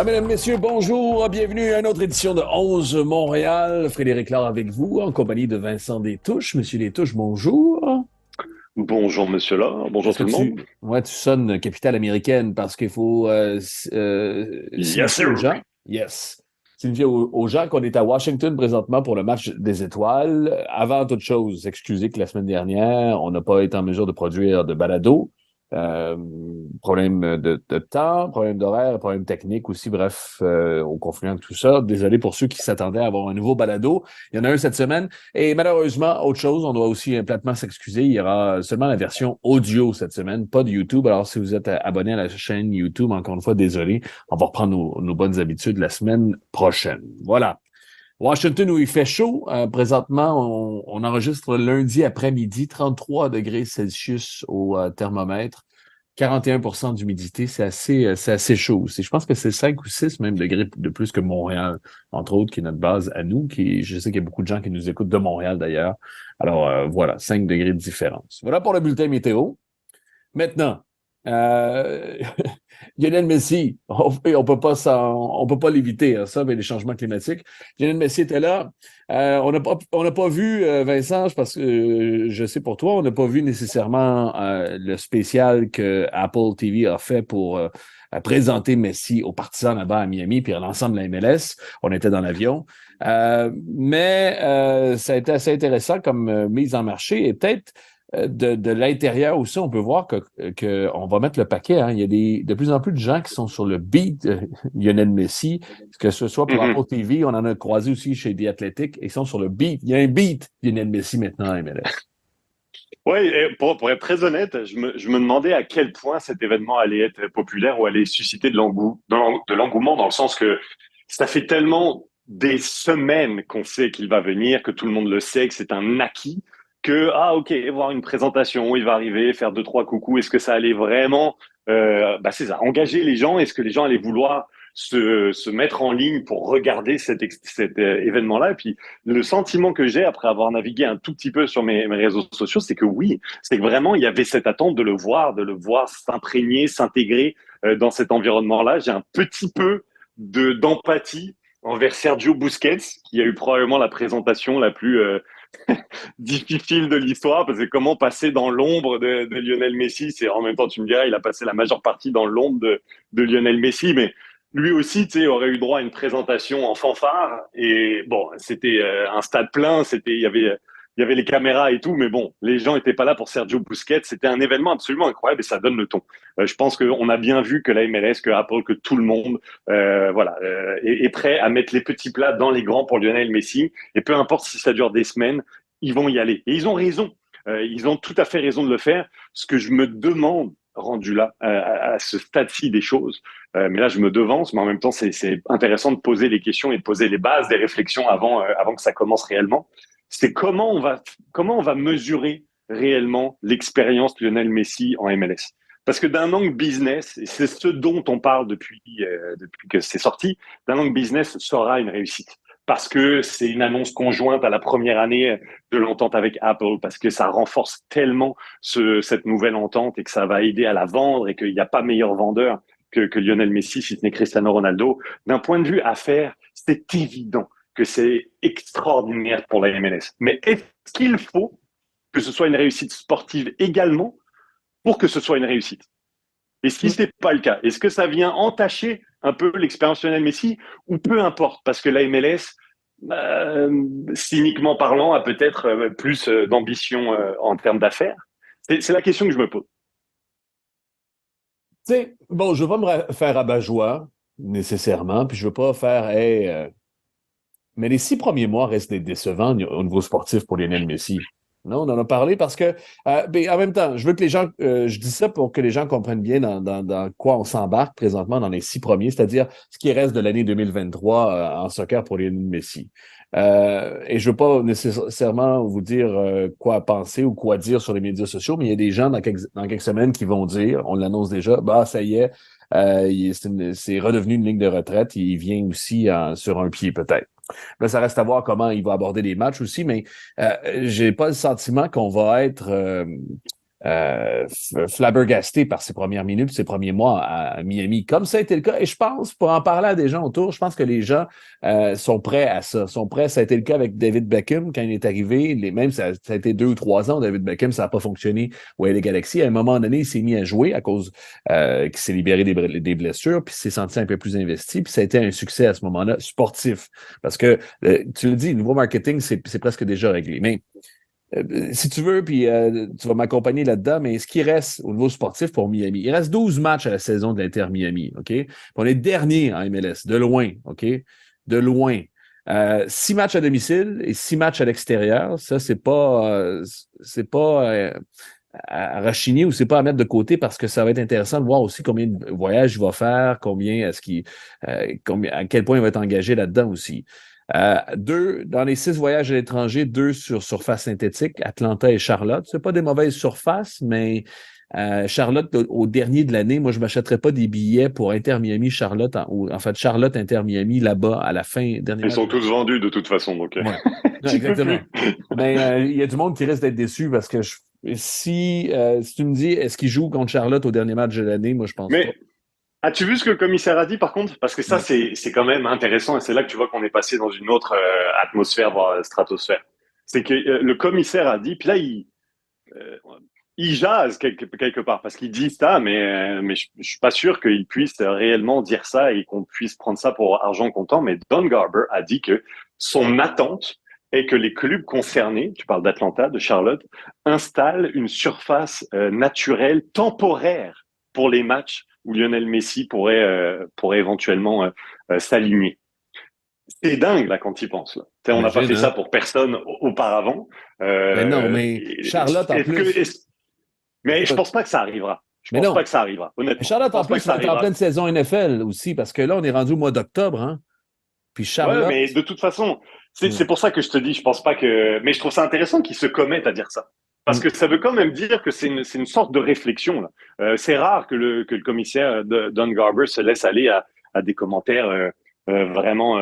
Mesdames, Messieurs, bonjour. Bienvenue à une autre édition de 11 Montréal. Frédéric Lard avec vous, en compagnie de Vincent Destouches. Monsieur Destouches, bonjour. Bonjour monsieur là, bonjour Est-ce que tout le monde. tu sonnes capitale américaine parce qu'il faut Yes signifier aux sir. gens, yes, signifier aux gens qu'on est à Washington présentement pour le match des étoiles. Avant toute chose, excusez que la semaine dernière, on n'a pas été en mesure de produire de balado. Euh, Problème de temps, problème d'horaire, problème technique aussi, bref, au confluent de tout ça. Désolé pour ceux qui s'attendaient à avoir un nouveau balado. Il y en a un cette semaine. Et malheureusement, autre chose, on doit aussi platement s'excuser. Il y aura seulement la version audio cette semaine, pas de YouTube. Alors, si vous êtes abonné à la chaîne YouTube, encore une fois, désolé. On va reprendre nos bonnes habitudes la semaine prochaine. Voilà. Washington, où il fait chaud. Présentement, on enregistre lundi après-midi, 33 degrés Celsius au thermomètre. 41% d'humidité, c'est assez chaud aussi. Je pense que c'est 5 ou 6 même degrés de plus que Montréal, entre autres, qui est notre base à nous, je sais qu'il y a beaucoup de gens qui nous écoutent de Montréal d'ailleurs. Alors voilà, 5 degrés de différence. Voilà pour le bulletin météo. Maintenant, euh, Lionel Messi, on peut pas l'éviter, hein, ça, mais les changements climatiques. Lionel Messi était là. On n'a pas vu, Vincent, parce que je sais pour toi, on n'a pas vu nécessairement le spécial que Apple TV a fait pour présenter Messi aux partisans là-bas à Miami, puis à l'ensemble de la MLS. On était dans l'avion. Mais ça a été assez intéressant comme mise en marché et peut-être de l'intérieur aussi, on peut voir que on va mettre le paquet. Hein. Il y a de plus en plus de gens qui sont sur le beat Lionel Messi, que ce soit pour Mhm. Apple TV, on en a croisé aussi chez The Athletic, et ils sont sur le beat. Il y a un beat Lionel Messi maintenant à MLS. Ouais, et pour être très honnête, je me demandais à quel point cet événement allait être populaire ou allait susciter de l'engouement dans le sens que ça fait tellement des semaines qu'on sait qu'il va venir, que tout le monde le sait, que c'est un acquis, que, ah ok, voir une présentation, il va arriver, faire deux, trois coucous, est-ce que ça allait vraiment, c'est ça, engager les gens, est-ce que les gens allaient vouloir se mettre en ligne pour regarder cet événement-là? Et puis, le sentiment que j'ai après avoir navigué un tout petit peu sur mes réseaux sociaux, c'est que oui, c'est que vraiment il y avait cette attente de le voir s'imprégner, s'intégrer dans cet environnement-là. J'ai un petit peu de d'empathie envers Sergio Busquets, qui a eu probablement la présentation la plus difficile de l'histoire, parce que comment passer dans l'ombre de Lionel Messi, c'est en même temps, tu me dirais, il a passé la majeure partie dans l'ombre de Lionel Messi, mais lui aussi, tu sais, aurait eu droit à une présentation en fanfare. Et bon, c'était un stade plein, il y avait les caméras et tout, mais bon, les gens étaient pas là pour Sergio Busquets. C'était un événement absolument incroyable et ça donne le ton. Je pense qu'on a bien vu que la MLS, que Apple, que tout le monde, est prêt à mettre les petits plats dans les grands pour Lionel Messi. Et peu importe si ça dure des semaines, ils vont y aller. Et ils ont raison. Ils ont tout à fait raison de le faire. Ce que je me demande, rendu là, à ce stade-ci des choses, mais là je me devance, mais en même temps c'est intéressant de poser les questions et de poser les bases des réflexions avant que ça commence réellement. C'est comment on va mesurer réellement l'expérience Lionel Messi en MLS. Parce que d'un angle business, et c'est ce dont on parle depuis que c'est sorti, d'un angle business sera une réussite parce que c'est une annonce conjointe à la première année de l'entente avec Apple, parce que ça renforce tellement cette nouvelle entente et que ça va aider à la vendre et qu'il n'y a pas meilleur vendeur que Lionel Messi, si ce n'est Cristiano Ronaldo. D'un point de vue affaires, c'est évident que c'est extraordinaire pour la MLS. Mais est-ce qu'il faut que ce soit une réussite sportive également pour que ce soit une réussite? Et si ce n'est pas le cas, est-ce que ça vient entacher un peu l'expérience Lionel Messi ou peu importe, parce que la MLS, cyniquement parlant, a peut-être plus d'ambition en termes d'affaires? C'est la question que je me pose. Tu sais, bon, je veux pas faire rabat-joie nécessairement, puis je veux pas faire, hey, mais les 6 premiers mois restent des décevants au niveau sportif pour Lionel Messi. Non, on en a parlé parce que, ben, en même temps, je veux que les gens, je dis ça pour que les gens comprennent bien dans quoi on s'embarque présentement dans les 6 premiers, c'est-à-dire ce qui reste de l'année 2023 en soccer pour Lionel Messi. Et je veux pas nécessairement vous dire quoi penser ou quoi dire sur les médias sociaux, mais il y a des gens dans quelques semaines qui vont dire, on l'annonce déjà, bah ça y est, c'est redevenu une ligne de retraite, il vient aussi sur un pied peut-être. Là, ça reste à voir comment il va aborder les matchs aussi, mais j'ai pas le sentiment qu'on va être flabbergasté par ses premières minutes, ses premiers mois à Miami, comme ça a été le cas. Et je pense, pour en parler à des gens autour, je pense que les gens sont prêts à ça. Sont prêts. Ça a été le cas avec David Beckham quand il est arrivé. Même ça a été 2 ou 3 ans, David Beckham, ça n'a pas fonctionné au LA Galaxy. À un moment donné, il s'est mis à jouer à cause qu'il s'est libéré des blessures, puis s'est senti un peu plus investi. Puis ça a été un succès à ce moment-là, sportif. Parce que, tu le dis, le nouveau marketing, c'est presque déjà réglé. Mais si tu veux, puis tu vas m'accompagner là-dedans, mais ce qui reste au niveau sportif pour Miami, il reste 12 matchs à la saison de l'Inter Miami, OK? Puis on est dernier en MLS, de loin, OK? De loin. 6 matchs à domicile et 6 matchs à l'extérieur, ça, c'est pas à rechigner ou c'est pas à mettre de côté parce que ça va être intéressant de voir aussi combien de voyages il va faire, à quel point il va être engagé là-dedans aussi. Dans les 6 voyages à l'étranger, 2 sur surface synthétique, Atlanta et Charlotte. C'est pas des mauvaises surfaces, mais Charlotte, au dernier de l'année, moi, je ne m'achèterais pas des billets pour Inter Miami, Charlotte, en fait, Charlotte, Inter Miami, là-bas, à la fin. Ils sont tous vendus de toute façon, donc Ouais. Non, tu peux exactement. plus. Mais il y a du monde qui risque d'être déçu parce que si tu me dis, est-ce qu'il joue contre Charlotte au dernier match de l'année, moi, je pense pas. Mais as-tu vu ce que le commissaire a dit par contre? Parce que ça, Ouais. c'est quand même intéressant et c'est là que tu vois qu'on est passé dans une autre atmosphère, voire stratosphère. C'est que le commissaire a dit, puis là, euh, il jase quelque part parce qu'il dit ça, mais je suis pas sûr qu'il puisse réellement dire ça et qu'on puisse prendre ça pour argent comptant. Mais Don Garber a dit que son attente est que les clubs concernés, tu parles d'Atlanta, de Charlotte, installent une surface naturelle temporaire pour les matchs où Lionel Messi pourrait éventuellement s'aligner. C'est dingue là quand il pense. Là. On n'a pas Imagine, fait ça hein? pour personne auparavant. Mais non, mais Charlotte en plus. Mais je Écoute, pense pas que ça arrivera. Je mais pense non. pas que ça arrivera, honnêtement. Je Charlotte en pense pas que plus ça va être en arrivera. pleine saison NFL aussi, parce que là, on est rendu au mois d'octobre, hein? Puis Ouais, Charlotte. mais de toute façon, Mm, c'est pour ça que je te dis, je pense pas que. Mais je trouve ça intéressant qu'ils se commettent à dire ça. Parce mm. que ça veut quand même dire que c'est une sorte de réflexion. Là. C'est rare que le commissaire Don Garber se laisse aller à des commentaires vraiment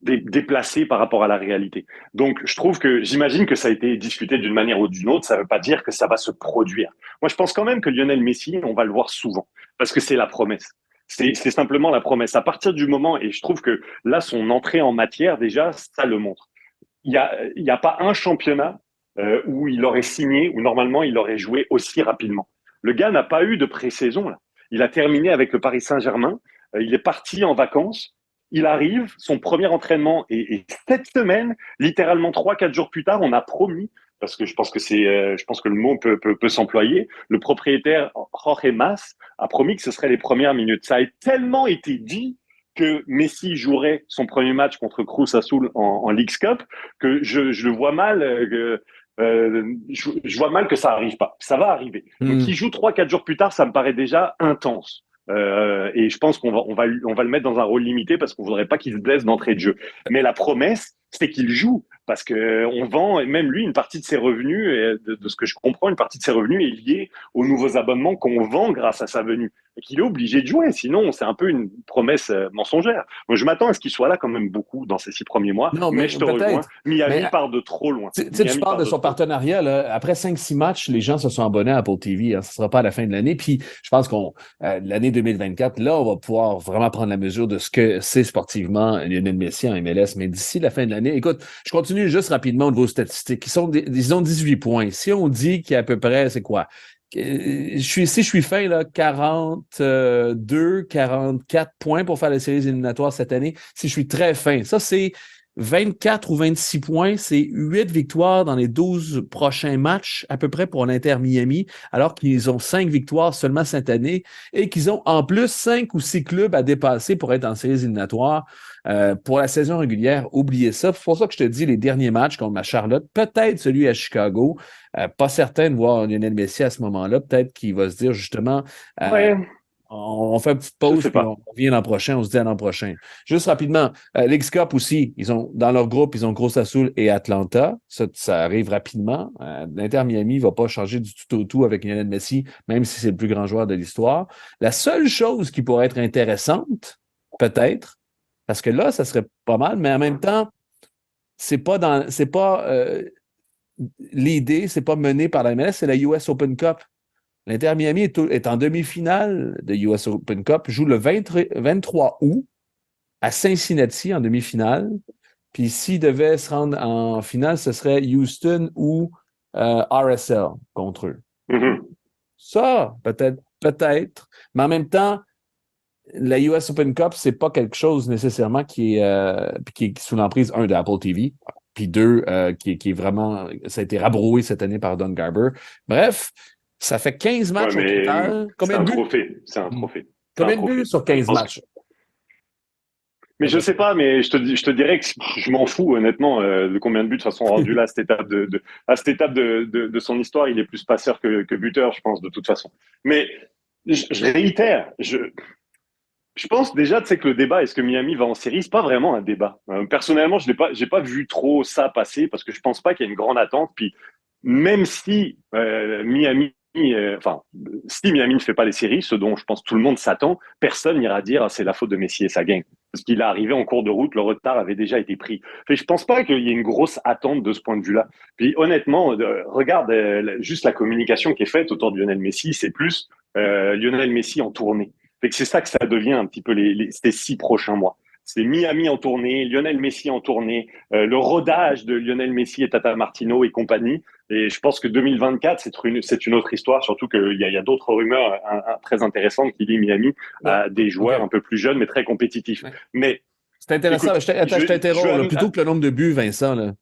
déplacés par rapport à la réalité. Donc, je trouve que j'imagine que ça a été discuté d'une manière ou d'une autre. Ça ne veut pas dire que ça va se produire. Moi, je pense quand même que Lionel Messi, on va le voir souvent parce que c'est la promesse. C'est simplement la promesse. À partir du moment, et je trouve que là, son entrée en matière, déjà, ça le montre. Il y a pas un championnat où il aurait signé, où normalement il aurait joué aussi rapidement. Le gars n'a pas eu de pré-saison. Là. Il a terminé avec le Paris Saint-Germain. Il est parti en vacances. Il arrive, son premier entraînement et cette semaine, littéralement 3-4 jours plus tard, on a promis, parce que je pense que je pense que le mot peut s'employer, le propriétaire Jorge Mas a promis que ce serait les premières minutes. Ça a tellement été dit que Messi jouerait son premier match contre Cruz Azul en Leagues Cup que je vois mal je vois mal que ça arrive pas. Ça va arriver. Donc, Mm. qu'il joue 3-4 jours plus tard, ça me paraît déjà intense. Et je pense on va le mettre dans un rôle limité parce qu'on voudrait pas qu'il se blesse d'entrée de jeu. Mais la promesse, c'est qu'il joue parce que on vend, et même lui, une partie de ses revenus, et de ce que je comprends, une partie de ses revenus est liée aux nouveaux abonnements qu'on vend grâce à sa venue. Et qu'il est obligé de jouer, sinon c'est un peu une promesse mensongère. Moi, je m'attends à ce qu'il soit là quand même beaucoup dans ces 6 premiers mois, Non, mais mais je te rejoins, peut-être. Mais Miami part de trop loin. tu sais, tu Miami parles part de de son trop loin. partenariat, là. Après 5-6 matchs, les gens se sont abonnés à Apple TV. Hein. Ce ne sera pas à la fin de l'année. Puis je pense qu'on l'année 2024, là, on va pouvoir vraiment prendre la mesure de ce que c'est sportivement Lionel Messi en MLS. Mais d'ici la fin de l'année, écoute, je continue juste rapidement au niveau statistiques. Ils ont 18 points. Si on dit qu'il y a à peu près, c'est quoi? Si je suis fin, là, 42, 44 points pour faire les séries éliminatoires cette année. Si je suis très fin, ça, c'est 24 ou 26 points, c'est 8 victoires dans les 12 prochains matchs, à peu près pour l'Inter Miami, alors qu'ils ont 5 victoires seulement cette année et qu'ils ont en plus 5 ou 6 clubs à dépasser pour être en séries éliminatoires. Pour la saison régulière, oubliez ça. C'est pour ça que je te dis les derniers matchs contre ma Charlotte, peut-être celui à Chicago. Pas certain de voir Lionel Messi à ce moment-là. Peut-être qu'il va se dire justement euh, Ouais, on fait une petite je pause, sais puis pas. on revient l'an prochain, on se dit à l'an prochain. Juste rapidement, l'X Cup aussi, dans leur groupe, ils ont Cruz Azul et Atlanta. Ça arrive rapidement. L'Inter Miami ne va pas changer du tout au tout avec Lionel Messi, même si c'est le plus grand joueur de l'histoire. La seule chose qui pourrait être intéressante, peut-être, parce que là, ça serait pas mal, mais en même temps, c'est pas l'idée, c'est pas mené par la MLS, c'est la US Open Cup. L'Inter Miami est en demi-finale de US Open Cup, joue le 23 août à Cincinnati en demi-finale. Puis s'il devait se rendre en finale, ce serait Houston ou RSL contre eux. Mm-hmm. Ça, peut-être. Mais en même temps, la US Open Cup, c'est pas quelque chose nécessairement qui est sous l'emprise, un, d'Apple TV, puis deux, qui est vraiment... Ça a été rabroué cette année par Don Garber. Bref, ça fait 15 matchs au total. C'est un trophée. C'est un trophée. Combien de buts sur 15 matchs? Mais je sais pas, mais je te dirais que je m'en fous honnêtement de combien de buts de toute façon rendu là à cette étape de son histoire, il est plus passeur que buteur, je pense de toute façon. Mais je réitère, je pense déjà, tu sais, que le débat est-ce que Miami va en série, c'est pas vraiment un débat. Personnellement, j'ai pas vu trop ça passer parce que je pense pas qu'il y ait une grande attente. Puis même si si Miami ne fait pas les séries, ce dont je pense tout le monde s'attend, personne n'ira dire c'est la faute de Messi et sa gang. Parce qu'il est arrivé en cours de route, le retard avait déjà été pris. Je pense pas qu'il y ait une grosse attente de ce point de vue-là. Puis honnêtement, regarde juste la communication qui est faite autour de Lionel Messi, c'est plus Lionel Messi en tournée. C'est ça que ça devient un petit peu ces 6 prochains mois. C'est Miami en tournée, Lionel Messi en tournée, le rodage de Lionel Messi et Tata Martino et compagnie. Et je pense que 2024, c'est une autre histoire, surtout qu'il y a d'autres rumeurs très intéressantes qui lient Miami à des joueurs un peu plus jeunes, mais très compétitifs. Ouais. Mais c'est intéressant. Écoute, je t'interromps. Plutôt que le nombre de buts, Vincent, là,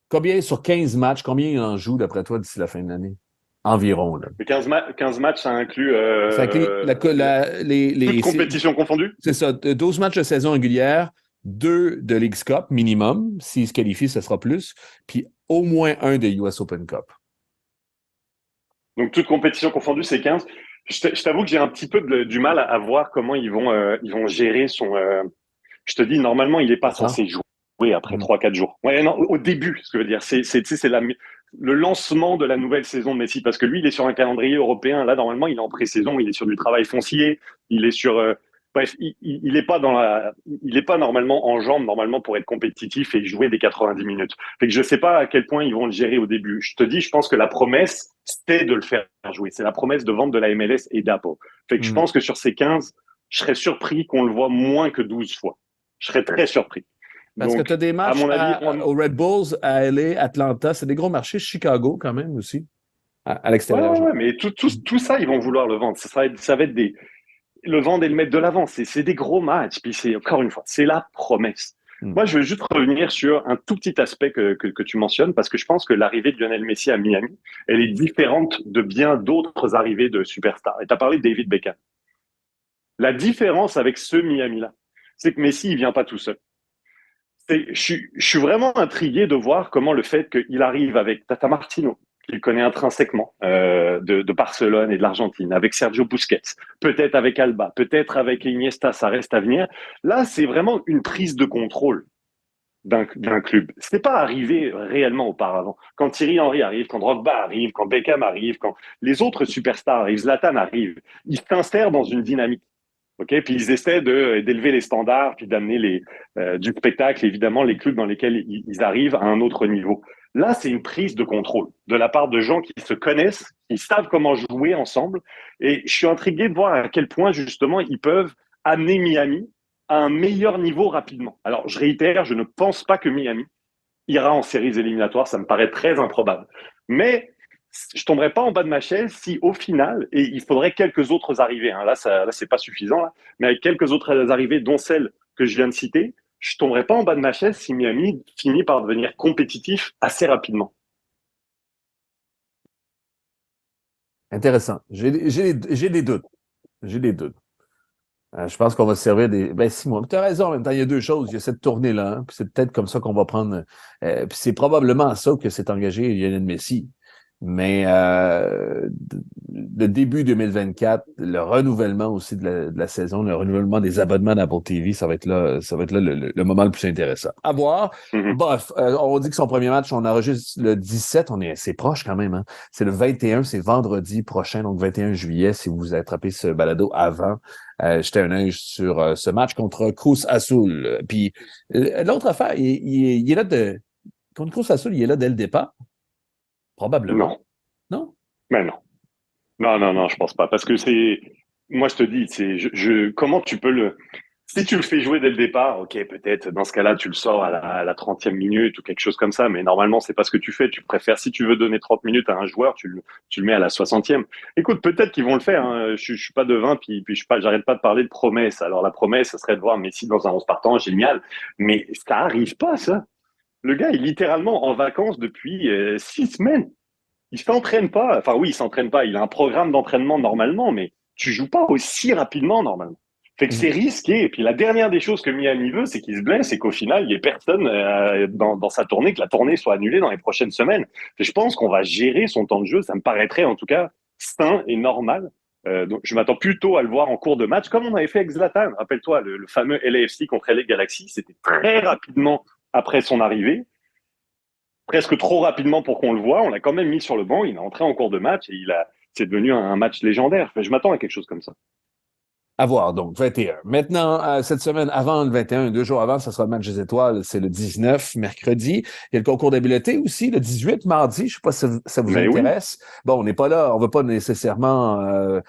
combien sur 15 matchs, combien il en joue, d'après toi, d'ici la fin de l'année? Environ. Là. 15 matchs, ça inclut, les compétitions confondues? C'est ça. 12 matchs de saison régulière, 2 de Leagues Cup minimum. S'il se qualifie, ce sera plus. Puis au moins un de US Open Cup. Donc, toute compétition confondue, c'est 15. Je t'avoue que j'ai un petit peu du mal à voir comment ils vont gérer son... je te dis, normalement, il n'est pas censé jouer après 3-4 jours. Ouais, non, au début, ce que je veux dire, c'est le lancement de la nouvelle saison de Messi, parce que lui, il est sur un calendrier européen. Là, normalement, il est en pré-saison, il est sur du travail foncier, il est sur... bref, il est pas normalement en jambes, normalement, pour être compétitif et jouer des 90 minutes. Fait que je sais pas à quel point ils vont le gérer au début. Je te dis, je pense que la promesse, c'était de le faire jouer. C'est la promesse de vente de la MLS et d'Apple. Fait que je pense que sur ces 15, je serais surpris qu'on le voit moins que 12 fois. Je serais très surpris. Parce que tu as des matchs aux Red Bulls, à LA, Atlanta, c'est des gros marchés. Chicago, quand même, aussi, à l'extérieur. Ouais, mais tout ça, ils vont vouloir le vendre. Ça va être le vendre et le mettre de l'avant. C'est des gros matchs. Puis encore une fois, c'est la promesse. Moi, je veux juste revenir sur un tout petit aspect que tu mentionnes, parce que je pense que l'arrivée de Lionel Messi à Miami, elle est différente de bien d'autres arrivées de superstars. Et tu as parlé de David Beckham. La différence avec ce Miami-là, c'est que Messi, il vient pas tout seul. Je suis vraiment intrigué de voir comment le fait qu'il arrive avec Tata Martino, qu'il connaît intrinsèquement de Barcelone et de l'Argentine, avec Sergio Busquets, peut-être avec Alba, peut-être avec Iniesta, ça reste à venir. Là, c'est vraiment une prise de contrôle d'un club. C'est pas arrivé réellement auparavant. Quand Thierry Henry arrive, quand Drogba arrive, quand Beckham arrive, quand les autres superstars arrivent, Zlatan arrive, ils s'insèrent dans une dynamique. Okay, puis ils essaient d'élever les standards, puis d'amener du spectacle, évidemment, les clubs dans lesquels ils arrivent à un autre niveau. Là, c'est une prise de contrôle de la part de gens qui se connaissent, qui savent comment jouer ensemble. Et je suis intrigué de voir à quel point, justement, ils peuvent amener Miami à un meilleur niveau rapidement. Alors, je réitère, je ne pense pas que Miami ira en séries éliminatoires. Ça me paraît très improbable. Mais je tomberais pas en bas de ma chaise si au final, et il faudrait quelques autres arrivées, hein, là c'est pas suffisant, là, mais avec quelques autres arrivées, dont celle que je viens de citer, je tomberais pas en bas de ma chaise si Miami finit par devenir compétitif assez rapidement. Intéressant. J'ai des doutes. J'ai des doutes. Je pense qu'on va se servir des... Ben, Simon, tu as raison, en même temps, il y a deux choses. Il y a cette tournée-là, hein, puis c'est peut-être comme ça qu'on va prendre... puis c'est probablement ça que s'est engagé Lionel Messi. Mais le début 2024, le renouvellement aussi de la saison, le renouvellement des abonnements d'Apple TV, ça va être là le moment le plus intéressant. À voir. Bref, on dit que son premier match, on enregistre le 17, on est assez proche quand même. Hein. C'est le 21, c'est vendredi prochain, donc 21 juillet, si vous attrapez ce balado avant. Jetez un œil sur ce match contre Cruz Azul. Puis l'autre affaire, il est là contre Cruz Azul, il est là dès le départ. Probablement. Non, Non? mais non. Non, non, non, je pense pas. Parce que moi je te dis, comment tu peux si tu le fais jouer dès le départ, ok, peut-être, dans ce cas-là, tu le sors à la 30e minute ou quelque chose comme ça, mais normalement, c'est pas ce que tu fais. Tu préfères, si tu veux donner 30 minutes à un joueur, tu le mets à la 60e. Écoute, peut-être qu'ils vont le faire, hein. Je suis pas devin, puis j'arrête pas de parler de promesse. Alors, la promesse, ce serait de voir Messi dans un 11 partant, génial. Mais ça arrive pas, ça. Le gars est littéralement en vacances depuis 6 semaines. Il s'entraîne pas. Enfin, oui, il s'entraîne pas. Il a un programme d'entraînement normalement, mais tu joues pas aussi rapidement normalement. Fait que Mhm. c'est risqué. Et puis la dernière des choses que Miami veut, c'est qu'il se blesse et qu'au final, il n'y ait personne dans sa tournée, que la tournée soit annulée dans les prochaines semaines. Et je pense qu'on va gérer son temps de jeu. Ça me paraîtrait en tout cas sain et normal. Donc je m'attends plutôt à le voir en cours de match, comme on avait fait avec Zlatan. Rappelle-toi, le fameux LAFC contre LA Galaxy, c'était très rapidement après son arrivée, presque trop rapidement pour qu'on le voit. On l'a quand même mis sur le banc. Il est entré en cours de match et c'est devenu un match légendaire. Enfin, je m'attends à quelque chose comme ça. À voir, donc, 21. Maintenant, cette semaine, avant le 21, 2 jours avant, ça sera le match des étoiles, c'est le 19, mercredi. Il y a le concours d'habileté aussi, le 18, mardi. Je ne sais pas si ça vous Mais oui. intéresse. Bon, on n'est pas là, on ne veut pas nécessairement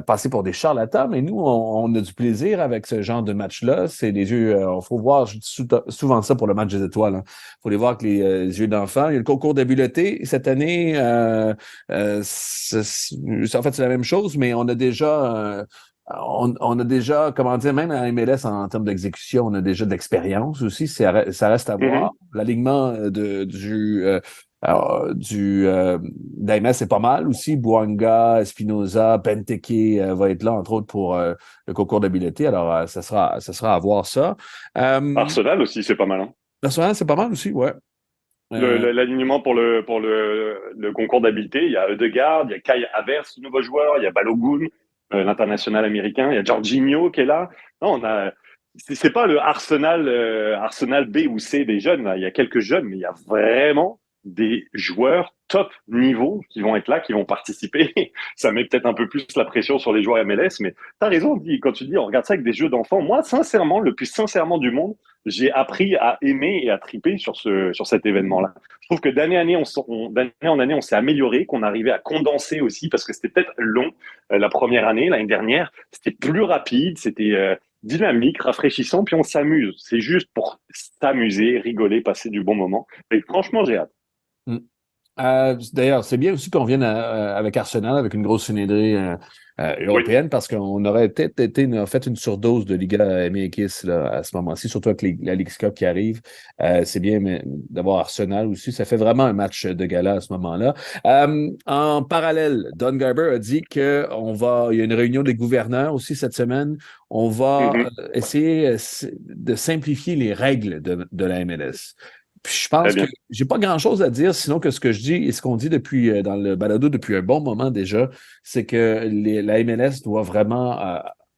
passer pour des charlatans, mais nous, on a du plaisir avec ce genre de match-là. C'est les yeux, il faut voir, je dis souvent ça pour le match des étoiles. Il faut les voir avec les yeux d'enfant. Il y a le concours d'habileté. Cette année, en fait, c'est la même chose, mais on a déjà... on a déjà, comment dire, même à MLS en termes d'exécution, on a déjà de l'expérience aussi. Ça reste à voir. Mhm. L'alignement d'AMS est pas mal aussi. Bouanga, Espinoza, Benteke va être là, entre autres, pour le concours d'habileté. Alors, ça sera à voir ça. Euh, Arsenal aussi, c'est pas mal, hein. Personnellement, c'est pas mal aussi, ouais. Euh, L'alignement pour le concours d'habileté, il y a Ødegaard, il y a Kai Havertz, nouveau joueur, il y a Balogun, l'international américain, il y a Jorginho qui est là. Non, c'est pas le Arsenal B ou C des jeunes, là. Il y a quelques jeunes, mais il y a vraiment des joueurs top niveau qui vont être là, qui vont participer. Ça met peut-être un peu plus la pression sur les joueurs MLS, mais t'as raison, quand tu dis on regarde ça avec des jeux d'enfants. Moi, sincèrement, le plus sincèrement du monde, j'ai appris à aimer et à triper sur cet événement-là. Je trouve que d'année en année, on s'est amélioré, qu'on arrivait à condenser aussi, parce que c'était peut-être long la première année, l'année dernière. C'était plus rapide, c'était dynamique, rafraîchissant, puis on s'amuse. C'est juste pour s'amuser, rigoler, passer du bon moment. Et franchement, j'ai hâte. mm. D'ailleurs, c'est bien aussi qu'on vienne avec Arsenal, avec une grosse cylindrée Oui. européenne, parce qu'on aurait peut-être fait une surdose de Liga MX là, à ce moment-ci, surtout avec la Ligue Cup qui arrive. C'est bien d'avoir Arsenal aussi. Ça fait vraiment un match de gala à ce moment-là. En parallèle, Don Garber a dit il y a une réunion des gouverneurs aussi cette semaine. On va Mhm. essayer de simplifier les règles de la MLS. Puis je Très pense que bien. j'ai pas grand-chose à dire, sinon que ce que je dis et ce qu'on dit depuis dans le balado depuis un bon moment déjà, c'est que la MLS doit vraiment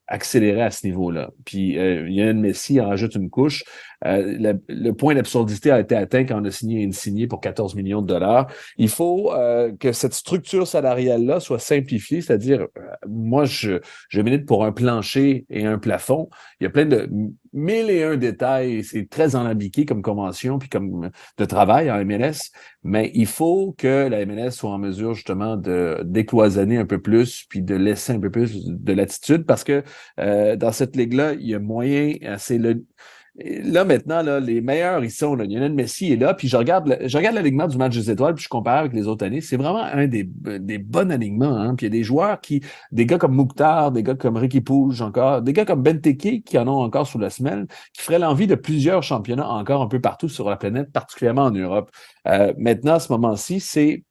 accélérer à ce niveau-là. Puis Lionel Messi en rajoute une couche. Le point d'absurdité a été atteint quand on a signé Insigne pour 14 millions de dollars. Il faut que cette structure salariale-là soit simplifiée, c'est-à-dire, moi, je milite pour un plancher et un plafond. Il y a plein de mille et un détails. C'est très alambiqué comme convention puis comme de travail en MLS, mais il faut que la MLS soit en mesure justement de décloisonner un peu plus puis de laisser un peu plus de latitude parce que dans cette ligue-là, il y a moyen, là, maintenant, là, les meilleurs, ils sont là. Lionel Messi est là, puis je regarde l'alignement du match des étoiles, puis je compare avec les autres années. C'est vraiment un des bons alignements. Hein. Puis il y a des joueurs des gars comme Mukhtar, des gars comme Ricky Pouge encore, des gars comme Benteke qui en ont encore sous la semelle, qui feraient l'envie de plusieurs championnats encore un peu partout sur la planète, particulièrement en Europe. Maintenant, à ce moment-ci, c'est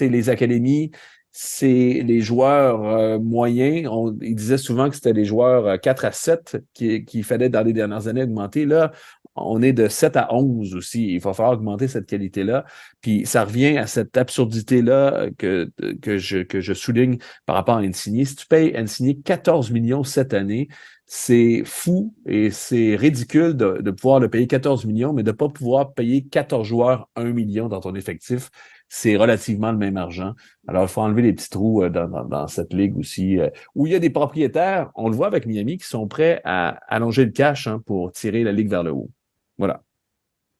les académies, c'est les joueurs moyens. Ils disaient souvent que c'était les joueurs 4 à 7 qu'il fallait dans les dernières années augmenter. Là, on est de 7 à 11 aussi. Il va falloir augmenter cette qualité-là. Puis ça revient à cette absurdité-là que je souligne par rapport à Insigne. Si tu payes Insigne 14 millions cette année, c'est fou et c'est ridicule de pouvoir le payer 14 millions, mais de ne pas pouvoir payer 14 joueurs 1 million dans ton effectif. C'est relativement le même argent. Alors, il faut enlever les petits trous dans cette ligue aussi, où il y a des propriétaires, on le voit avec Miami, qui sont prêts à allonger le cash pour tirer la ligue vers le haut. Voilà,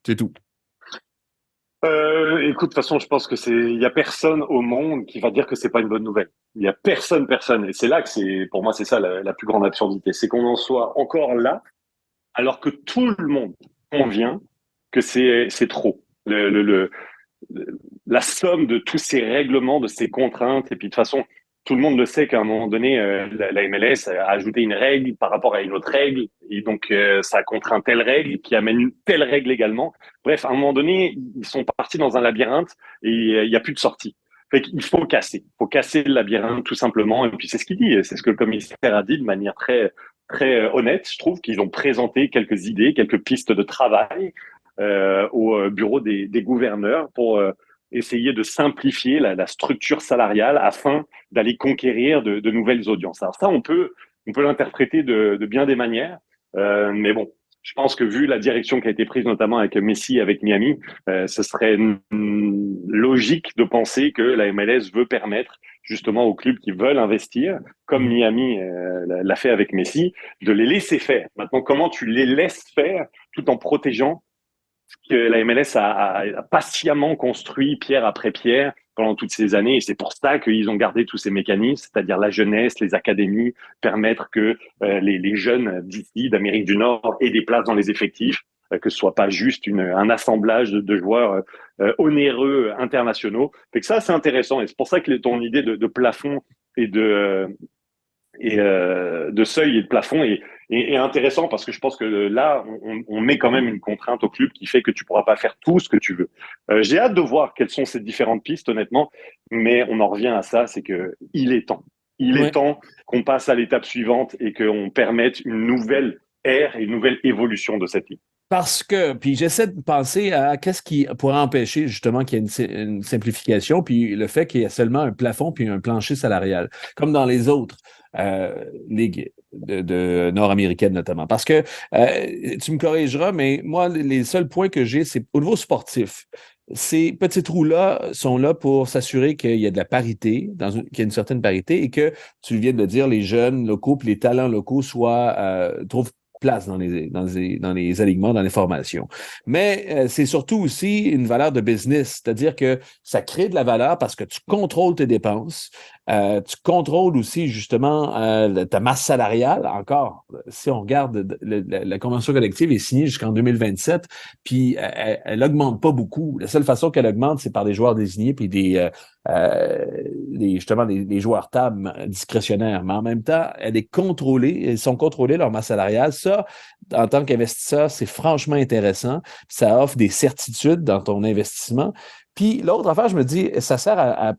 c'est tout. Écoute, de toute façon, je pense que il y a personne au monde qui va dire que c'est pas une bonne nouvelle. Il y a personne. Et c'est là que pour moi, c'est ça la plus grande absurdité. C'est qu'on en soit encore là, alors que tout le monde convient que c'est trop. La somme de tous ces règlements, de ces contraintes, et puis de toute façon, tout le monde le sait qu'à un moment donné, la MLS a ajouté une règle par rapport à une autre règle, et donc ça contraint telle règle qui amène une telle règle également. Bref, à un moment donné, ils sont partis dans un labyrinthe et il n'y a plus de sortie. Fait qu'il faut casser le labyrinthe tout simplement. Et puis c'est ce qu'il dit, c'est ce que le commissaire a dit de manière très honnête. Je trouve qu'ils ont présenté quelques idées, quelques pistes de travail au bureau des gouverneurs pour essayer de simplifier la structure salariale afin d'aller conquérir de nouvelles audiences. Alors ça, on peut l'interpréter de bien des manières, mais bon, je pense que vu la direction qui a été prise notamment avec Messi, avec Miami, ce serait logique de penser que la MLS veut permettre justement aux clubs qui veulent investir, comme Miami l'a fait avec Messi, de les laisser faire. Maintenant, comment tu les laisses faire tout en protégeant que la MLS a patiemment construit pierre après pierre pendant toutes ces années. Et c'est pour ça qu'ils ont gardé tous ces mécanismes, c'est-à-dire la jeunesse, les académies, permettre que les jeunes d'ici, d'Amérique du Nord, aient des places dans les effectifs, que ce soit pas juste un assemblage de joueurs onéreux internationaux. Fait que ça, c'est intéressant. Et c'est pour ça que ton idée de plafond et de seuil et de plafond est intéressant parce que je pense que là, on met quand même une contrainte au club qui fait que tu pourras pas faire tout ce que tu veux. J'ai hâte de voir quelles sont ces différentes pistes, honnêtement, mais on en revient à ça, c'est que il est temps. Il est Ouais. temps qu'on passe à l'étape suivante et qu'on permette une nouvelle ère et une nouvelle évolution de cette ligue. Parce que, puis j'essaie de penser à qu'est-ce qui pourrait empêcher justement qu'il y ait une simplification, puis le fait qu'il y ait seulement un plafond puis un plancher salarial, comme dans les autres ligues de nord-américaines notamment. Parce que tu me corrigeras, mais moi, les seuls points que j'ai, c'est au niveau sportif. Ces petits trous-là sont là pour s'assurer qu'il y a de la parité, qu'il y a une certaine parité et que, tu viens de le dire, les jeunes locaux puis les talents locaux trouvent place dans les alignements, dans les formations. Mais c'est surtout aussi une valeur de business, c'est-à-dire que ça crée de la valeur parce que tu contrôles tes dépenses, tu contrôles aussi justement ta masse salariale. Encore, si on regarde, la convention collective est signée jusqu'en 2027, puis elle augmente pas beaucoup. La seule façon qu'elle augmente, c'est par des joueurs désignés puis justement des joueurs tables discrétionnaires. Mais en même temps, ils sont contrôlés, leur masse salariale. Ça, en tant qu'investisseur, c'est franchement intéressant. Ça offre des certitudes dans ton investissement. Puis l'autre affaire, je me dis, ça sert à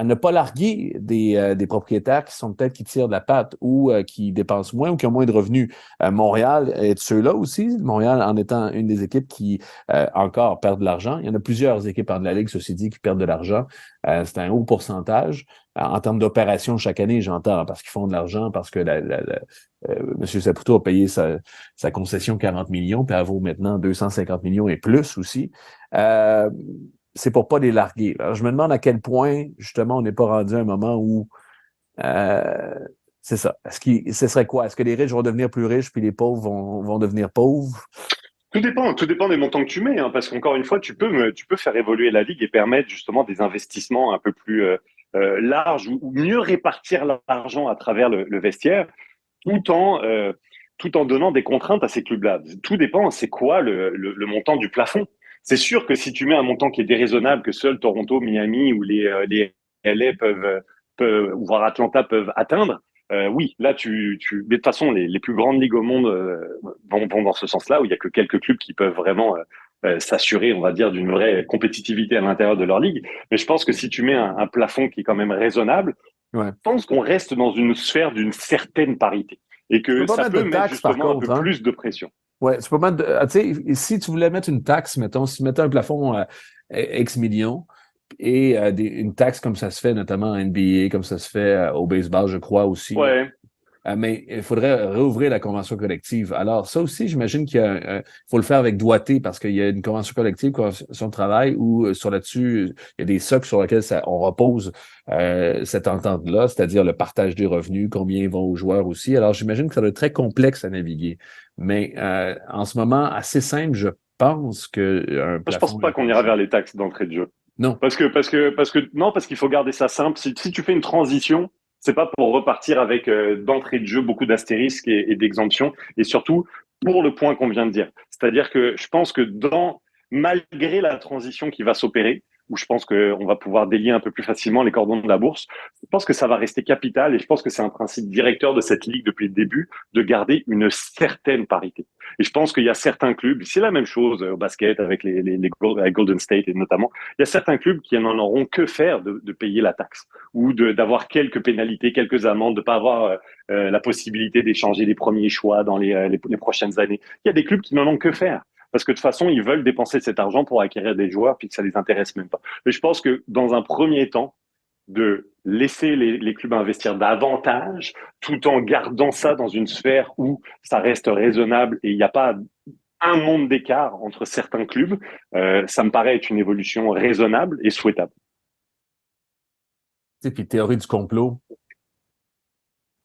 ne pas larguer des propriétaires qui sont peut-être qui tirent de la patte ou qui dépensent moins ou qui ont moins de revenus. Montréal est de ceux-là aussi. Montréal en étant une des équipes qui encore perdent de l'argent. Il y en a plusieurs équipes de la Ligue, ceci dit, qui perdent de l'argent. C'est un haut pourcentage. En termes d'opération chaque année, j'entends, parce qu'ils font de l'argent, parce que M. Saputo a payé sa concession 40 millions, puis elle vaut maintenant 250 millions et plus aussi. C'est pour pas les larguer. Alors, je me demande à quel point, justement, on n'est pas rendu à un moment où euh, c'est ça. Ce serait quoi? Est-ce que les riches vont devenir plus riches puis les pauvres vont devenir pauvres? Tout dépend des montants que tu mets, hein, parce qu'encore une fois, tu peux faire évoluer la ligue et permettre justement des investissements un peu plus larges ou mieux répartir l'argent à travers le vestiaire, tout en tout en donnant des contraintes à ces clubs-là. Tout dépend, c'est quoi le montant du plafond. C'est sûr que si tu mets un montant qui est déraisonnable, que seul Toronto, Miami ou les LA voire Atlanta peuvent atteindre, oui, là, mais de toute façon, les plus grandes ligues au monde vont dans ce sens-là, où il y a que quelques clubs qui peuvent vraiment s'assurer, on va dire, d'une vraie compétitivité à l'intérieur de leur ligue. Mais je pense que si tu mets un plafond qui est quand même raisonnable, Ouais. je pense qu'on reste dans une sphère d'une certaine parité et Tu peux que pas ça mettre de peut mettre taxes, par justement un contre, peu hein? plus de pression. Ouais, tu peux mettre tu sais, si tu voulais mettre une taxe, mettons, si tu mettais un plafond à X millions et une taxe comme ça se fait notamment en NBA, comme ça se fait au baseball, je crois aussi. Ouais, Mais il faudrait réouvrir la convention collective. Alors, ça aussi, j'imagine faut le faire avec doigté parce qu'il y a une convention collective, convention de travail, où sur là-dessus, il y a des socles sur lesquels on repose cette entente-là, c'est-à-dire le partage des revenus, combien ils vont aux joueurs aussi. Alors, j'imagine que ça doit être très complexe à naviguer. Mais en ce moment, assez simple, je penses qu'un Je pense plafond pas est qu'on ira penché? vers les taxes d'entrée de jeu. Non. Non, parce qu'il faut garder ça simple. Si tu fais une transition, c'est pas pour repartir avec d'entrée de jeu beaucoup d'astérisques et d'exemptions, et surtout pour le point qu'on vient de dire. C'est-à-dire que je pense que malgré la transition qui va s'opérer, où je pense qu'on va pouvoir délier un peu plus facilement les cordons de la bourse, je pense que ça va rester capital et je pense que c'est un principe directeur de cette ligue depuis le début de garder une certaine parité. Et je pense qu'il y a certains clubs, c'est la même chose au basket avec avec Golden State et notamment, il y a certains clubs qui n'en auront que faire de payer la taxe ou d'avoir quelques pénalités, quelques amendes, de pas avoir la possibilité d'échanger les premiers choix dans les prochaines années. Il y a des clubs qui n'en ont que faire. Parce que de toute façon, ils veulent dépenser cet argent pour acquérir des joueurs, puis que ça les intéresse même pas. Mais je pense que dans un premier temps, de laisser les clubs investir davantage, tout en gardant ça dans une sphère où ça reste raisonnable et il n'y a pas un monde d'écart entre certains clubs, ça me paraît être une évolution raisonnable et souhaitable. Tu sais, puis théorie du complot,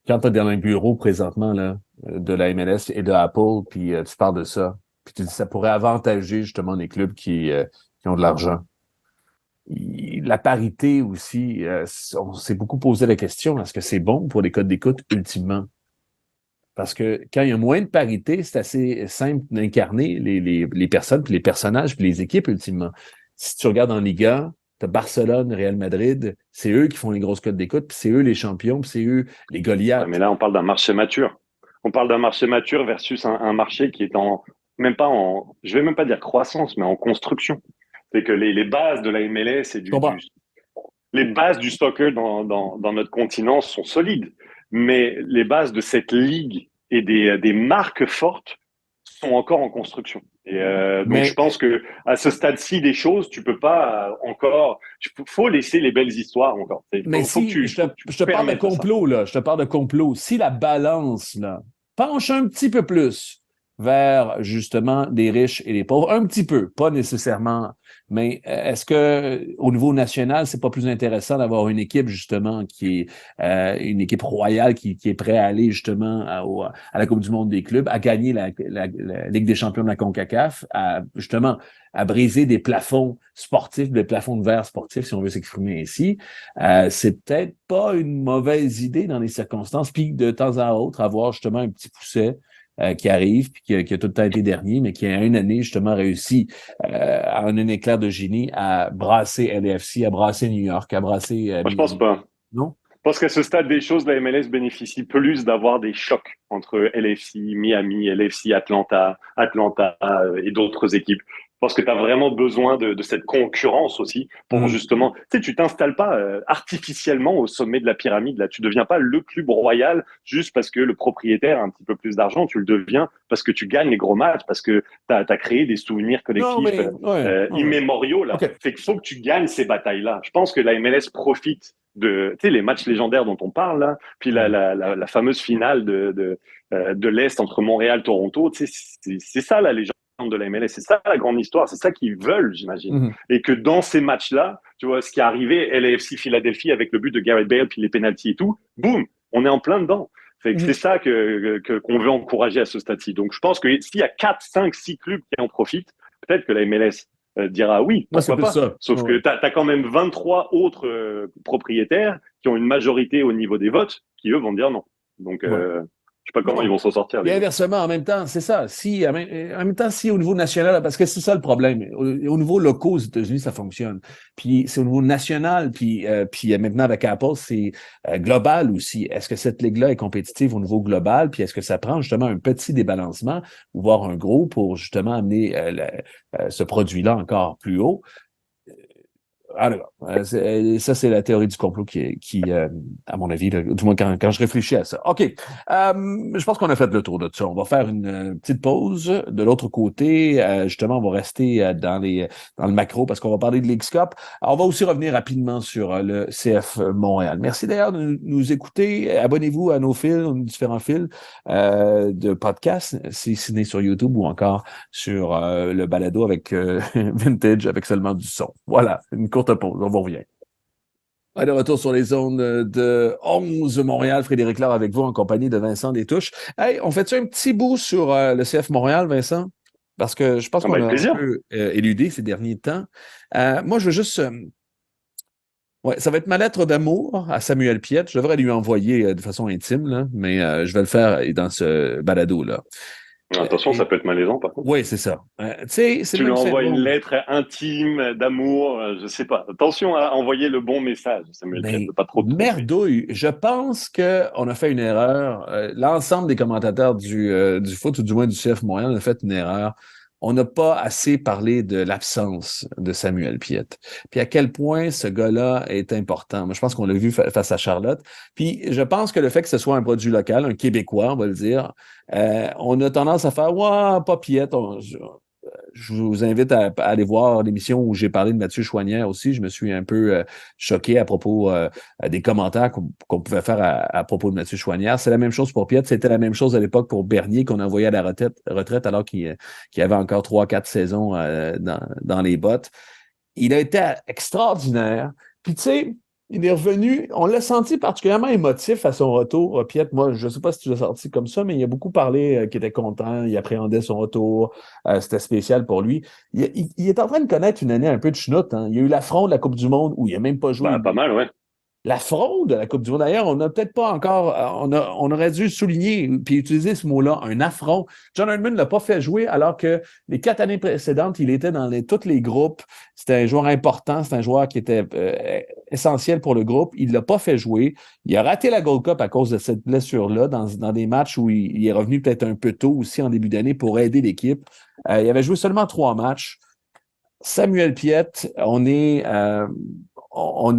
quand tu es dans un bureau présentement là, de la MLS et de Apple, puis tu parles de ça, puis tu dis ça pourrait avantager justement les clubs qui ont de l'argent. La parité aussi, on s'est beaucoup posé la question, est-ce que c'est bon pour les codes d'écoute ultimement? Parce que quand il y a moins de parité, c'est assez simple d'incarner les personnes, puis les personnages, puis les équipes ultimement. Si tu regardes en Liga, tu as Barcelone, Real Madrid, c'est eux qui font les grosses codes d'écoute, puis c'est eux les champions, puis c'est eux les Ouais, Goliaths. mais là, on parle d'un marché mature. On parle d'un marché mature versus un marché qui est même pas je vais même pas dire croissance, mais en construction. C'est que les bases de la MLS et Je comprends. les bases du soccer dans notre continent sont solides, mais les bases de cette ligue et des marques fortes sont encore en construction. Et donc je Mais pense que à ce stade-ci des choses, tu peux pas encore. Faut laisser les belles histoires encore. Mais si, Faut que tu je te parle de permettes ça. complot, là, je te parle de complot. Si la balance, là, penche un petit peu plus vers, justement, les riches et les pauvres, un petit peu, pas nécessairement, mais est-ce que, au niveau national, c'est pas plus intéressant d'avoir une équipe, justement, qui est une équipe royale qui est prête à aller, justement, à la Coupe du monde des clubs, à gagner la Ligue des champions de la CONCACAF, justement, à briser des plafonds sportifs, des plafonds de verre sportifs, si on veut s'exprimer ainsi. C'est peut-être pas une mauvaise idée dans les circonstances, puis de temps à autre, avoir justement un petit pousset qui arrive, puis qui a tout le temps été dernier, mais qui a une année justement réussi en un éclair de génie à brasser LAFC, à brasser New York, à brasser Moi, je pense Miami. pas. Non? Je pense qu'à ce stade des choses, la MLS bénéficie plus d'avoir des chocs entre LFC, Miami, LFC, Atlanta et d'autres équipes. Je pense que tu as vraiment besoin de cette concurrence aussi pour Mm. justement, tu sais, tu t'installes pas artificiellement au sommet de la pyramide. Là, tu deviens pas le club royal juste parce que le propriétaire a un petit peu plus d'argent. Tu le deviens parce que tu gagnes les gros matchs, parce que tu as créé des souvenirs Non, collectifs mais ouais, ouais. immémoriaux là. OK. Fait qu'il faut que tu gagnes ces batailles-là. Je pense que la MLS profite de, tu sais, les matchs légendaires dont on parle là, puis Mm. la fameuse finale de l'Est entre Montréal et Toronto, tu sais, c'est ça la légende de la MLS, c'est ça la grande histoire, c'est ça qu'ils veulent, j'imagine. Mm. Et que dans ces matchs-là, tu vois, ce qui est arrivé, LAFC Philadelphie avec le but de Gareth Bale, puis les pénaltys et tout, boum, on est en plein dedans. Fait que c'est Mm. ça qu'on veut encourager à ce stade-ci. Donc je pense que s'il y a 4, 5, 6 clubs qui en profitent, peut-être que la MLS dira oui, Moi, c'est pourquoi plus pas. ça. Sauf que Ouais. tu as quand même 23 autres propriétaires qui ont une majorité au niveau des votes qui, eux, vont dire non. Donc, Ouais. je sais pas comment ils Non. vont s'en sortir, Et les autres. inversement, en même temps, c'est ça. Si, en même temps, si au niveau national, parce que c'est ça le problème. Au niveau local aux États-Unis, ça fonctionne. Puis c'est au niveau national, puis maintenant avec Apple, c'est global aussi. Est-ce que cette ligue-là est compétitive au niveau global? Puis est-ce que ça prend justement un petit débalancement ou voire un gros pour justement amener ce produit-là encore plus haut? Alors, ça, c'est la théorie du complot qui à mon avis, là, du moins quand je réfléchis à ça. OK. Je pense qu'on a fait le tour de ça. On va faire une petite pause. De l'autre côté, justement, on va rester dans le macro parce qu'on va parler de Leagues Cup. Alors, on va aussi revenir rapidement sur le CF Montréal. Merci d'ailleurs de nous écouter. Abonnez-vous à nos fils, nos différents fils de podcasts, si ce n'est sur YouTube ou encore sur le balado avec Vintage, avec seulement du son. Voilà, une courte pause, on vous revient. De retour sur les zones de 11 Montréal, Frédéric Laure avec vous en compagnie de Vincent Destouches. Hey, on fait-tu un petit bout sur le CF Montréal, Vincent? parce que je pense Ah bah, qu'on a avec un plaisir. peu éludé ces derniers temps. Moi, je veux juste... ouais, ça va être ma lettre d'amour à Samuel Piette. Je devrais lui envoyer de façon intime, là, mais je vais le faire dans ce balado-là. Attention, ça peut être malaisant, par contre. Oui, c'est ça. Tu sais, c'est le Tu lui même envoies une syndrome. lettre intime d'amour, je sais pas. Attention à envoyer le bon message, Samuel Piette, Mais de pas trop te tromper. merdouille, je pense qu'on a fait une erreur. L'ensemble des commentateurs du foot, ou du moins du CF Montréal, a fait une erreur. On n'a pas assez parlé de l'absence de Samuel Piette. Puis à quel point ce gars-là est important. Moi, je pense qu'on l'a vu face à Charlotte. Puis je pense que le fait que ce soit un produit local, un Québécois, on va le dire, on a tendance à faire ouais, pas Piette. Je vous invite à aller voir l'émission où j'ai parlé de Mathieu Chouanière aussi. Je me suis un peu choqué à propos des commentaires qu'on pouvait faire à propos de Mathieu Chouanière. C'est la même chose pour Piette. C'était la même chose à l'époque pour Bernier qu'on envoyait à la retraite alors qu'il avait encore 3, 4 saisons dans les bottes. Il a été extraordinaire. Puis tu sais, il est revenu, on l'a senti particulièrement émotif à son retour. Piet, moi, je ne sais pas si tu l'as senti comme ça, mais il a beaucoup parlé qu'il était content, il appréhendait son retour, c'était spécial pour lui. Il est en train de connaître une année un peu de chenoute. Hein. Il y a eu l'affront de la Coupe du Monde où il n'a même pas joué Bah, une pas mal, ouais. la fraude à la Coupe du Monde. D'ailleurs, on n'a peut-être pas encore, on aurait dû souligner puis utiliser ce mot-là, un affront. John Herdman ne l'a pas fait jouer alors que les 4 années précédentes, il était dans tous les groupes. C'était un joueur important, c'était un joueur qui était essentiel pour le groupe. Il ne l'a pas fait jouer. Il a raté la Gold Cup à cause de cette blessure-là dans des matchs où il est revenu peut-être un peu tôt aussi en début d'année pour aider l'équipe. Il avait joué seulement 3 matchs. Samuel Piette, on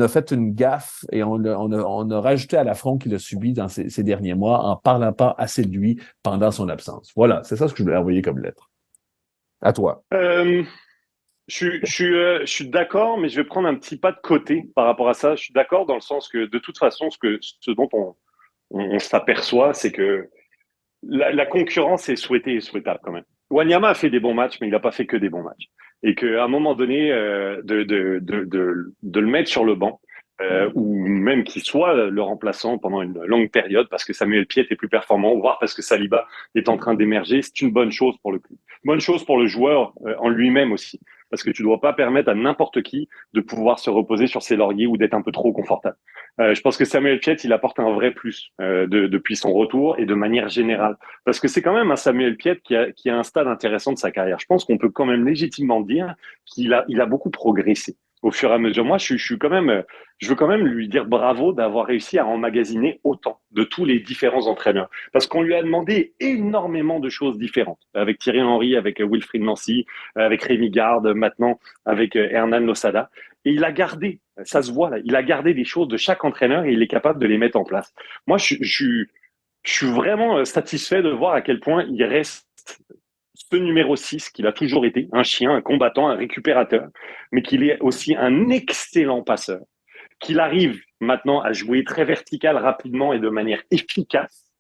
a fait une gaffe et on a rajouté à l'affront qu'il a subi dans ces derniers mois en parlant pas assez de lui pendant son absence. Voilà, c'est ça ce que je voulais envoyer comme lettre. À toi. Euh, je suis d'accord, mais je vais prendre un petit pas de côté par rapport à ça. Je suis d'accord dans le sens que, de toute façon, ce dont on s'aperçoit, c'est que la concurrence est souhaitée et souhaitable quand même. Wanyama a fait des bons matchs, mais il n'a pas fait que des bons matchs. Et qu'à un moment donné, de le mettre sur le banc, ou même qu'il soit le remplaçant pendant une longue période, parce que Samuel Piet est plus performant, voire parce que Saliba est en train d'émerger, c'est une bonne chose pour le club. Bonne chose pour le joueur en lui-même aussi. Parce que tu ne dois pas permettre à n'importe qui de pouvoir se reposer sur ses lauriers ou d'être un peu trop confortable. Je pense que Samuel Piet, il apporte un vrai plus depuis son retour et de manière générale. Parce que c'est quand même un Samuel Piet qui a un stade intéressant de sa carrière. Je pense qu'on peut quand même légitimement dire il a beaucoup progressé au fur et à mesure. Moi, je veux quand même lui dire bravo d'avoir réussi à emmagasiner autant de tous les différents entraîneurs. Parce qu'on lui a demandé énormément de choses différentes. Avec Thierry Henry, avec Wilfried Nancy, avec Rémi Garde, maintenant avec Hernan Losada. Et il a gardé, ça se voit là, il a gardé des choses de chaque entraîneur et il est capable de les mettre en place. Moi, je suis vraiment satisfait de voir à quel point il reste ce numéro 6 qu'il a toujours été, un chien, un combattant, un récupérateur, mais qu'il est aussi un excellent passeur, qu'il arrive maintenant à jouer très vertical rapidement et de manière efficace,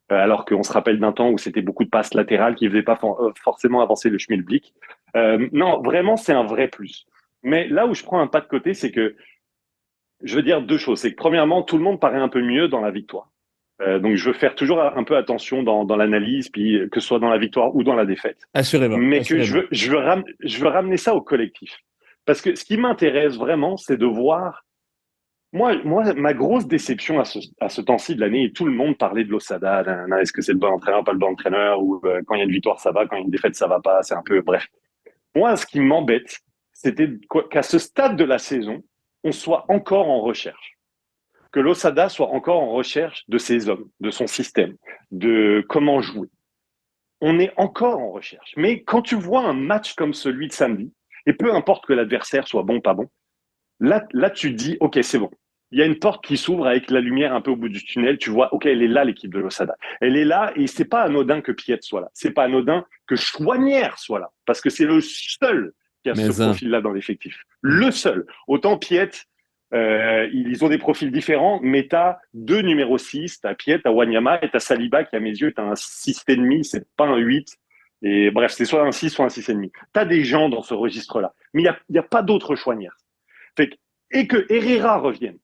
alors qu'on se rappelle d'un temps où c'était beaucoup de passes latérales qui ne faisaient pas forcément avancer le schmilblick. Non, vraiment, c'est un vrai plus. Mais là où je prends un pas de côté, c'est que je veux dire deux choses. C'est que premièrement, tout le monde paraît un peu mieux dans la victoire. Donc je veux faire toujours un peu attention dans l'analyse, puis que ce soit dans la victoire ou dans la défaite. Assurément, Mais que assurément. je veux ramener ça au collectif. Parce que ce qui m'intéresse vraiment, c'est de voir. Moi, ma grosse déception à ce temps-ci de l'année, et tout le monde parlait de l'Osada, est-ce que c'est le bon entraîneur, pas le bon entraîneur, ou quand il y a une victoire, ça va, quand il y a une défaite, ça va pas, c'est un peu, bref. Moi, ce qui m'embête, c'était qu'à ce stade de la saison, on soit encore en recherche. Que l'Osada soit encore en recherche de ses hommes, de son système, de comment jouer. On est encore en recherche. Mais quand tu vois un match comme celui de samedi, et peu importe que l'adversaire soit bon ou pas bon, là, tu te dis, OK, c'est bon. Il y a une porte qui s'ouvre avec la lumière un peu au bout du tunnel. Tu vois, OK, elle est là, l'équipe de l'Osada. Elle est là et c'est pas anodin que Piet soit là. C'est pas anodin que Chouanière soit là. Parce que c'est le seul qui a ce Mais en. profil-là dans l'effectif. Le seul. Autant Piet, ils ont des profils différents, mais tu as deux numéros 6, tu as Piet, tu as Wanyama et tu as Saliba qui, à mes yeux, est un 6,5, c'est pas un 8. Et bref, c'est soit un 6, soit un 6,5. Tu as des gens dans ce registre-là. Mais il n'y a pas d'autre Chouanière. Et que Herrera revienne,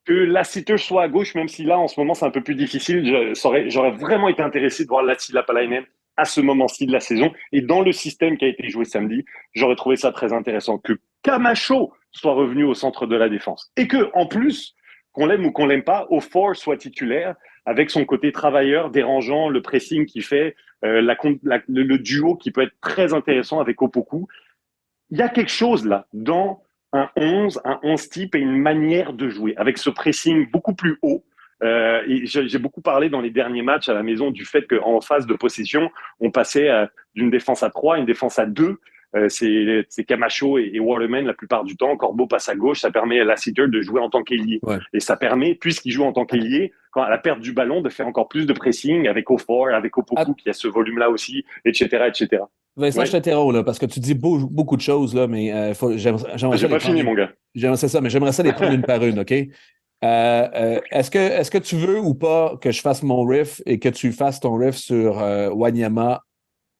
que Lassiter soit à gauche, même si là, en ce moment, c'est un peu plus difficile. J'aurais vraiment été intéressé de voir Lassila Palainen à ce moment-ci de la saison. Et dans le système qui a été joué samedi, j'aurais trouvé ça très intéressant que Camacho soit revenu au centre de la défense. Et que, en plus, qu'on l'aime ou qu'on l'aime pas, Ofor soit titulaire avec son côté travailleur, dérangeant, le pressing qu'il fait, le duo qui peut être très intéressant avec Opoku. Il y a quelque chose là dans un 11 type et une manière de jouer avec ce pressing beaucoup plus haut. Et j'ai beaucoup parlé dans les derniers matchs à la maison du fait qu'en phase de possession, on passait d'une défense à 3 à une défense à 2. C'est Camacho et Waterman la plupart du temps. Corbeau passe à gauche, ça permet à Lassiter de jouer en tant qu'ailier. Ouais. Et ça permet, puisqu'il joue en tant qu'ailier, quand à la perte du ballon, de faire encore plus de pressing avec Ofor, avec Opoku qui a ce volume-là aussi, etc., etc. Vincent, Ouais. je t'interromps là, parce que tu dis beaucoup de choses, là, mais j'aimerais J'ai ça les pas prendre. fini, mon gars. J'aimerais ça les prendre une par une, OK? Est-ce que tu veux ou pas que je fasse mon riff et que tu fasses ton riff sur Wanyama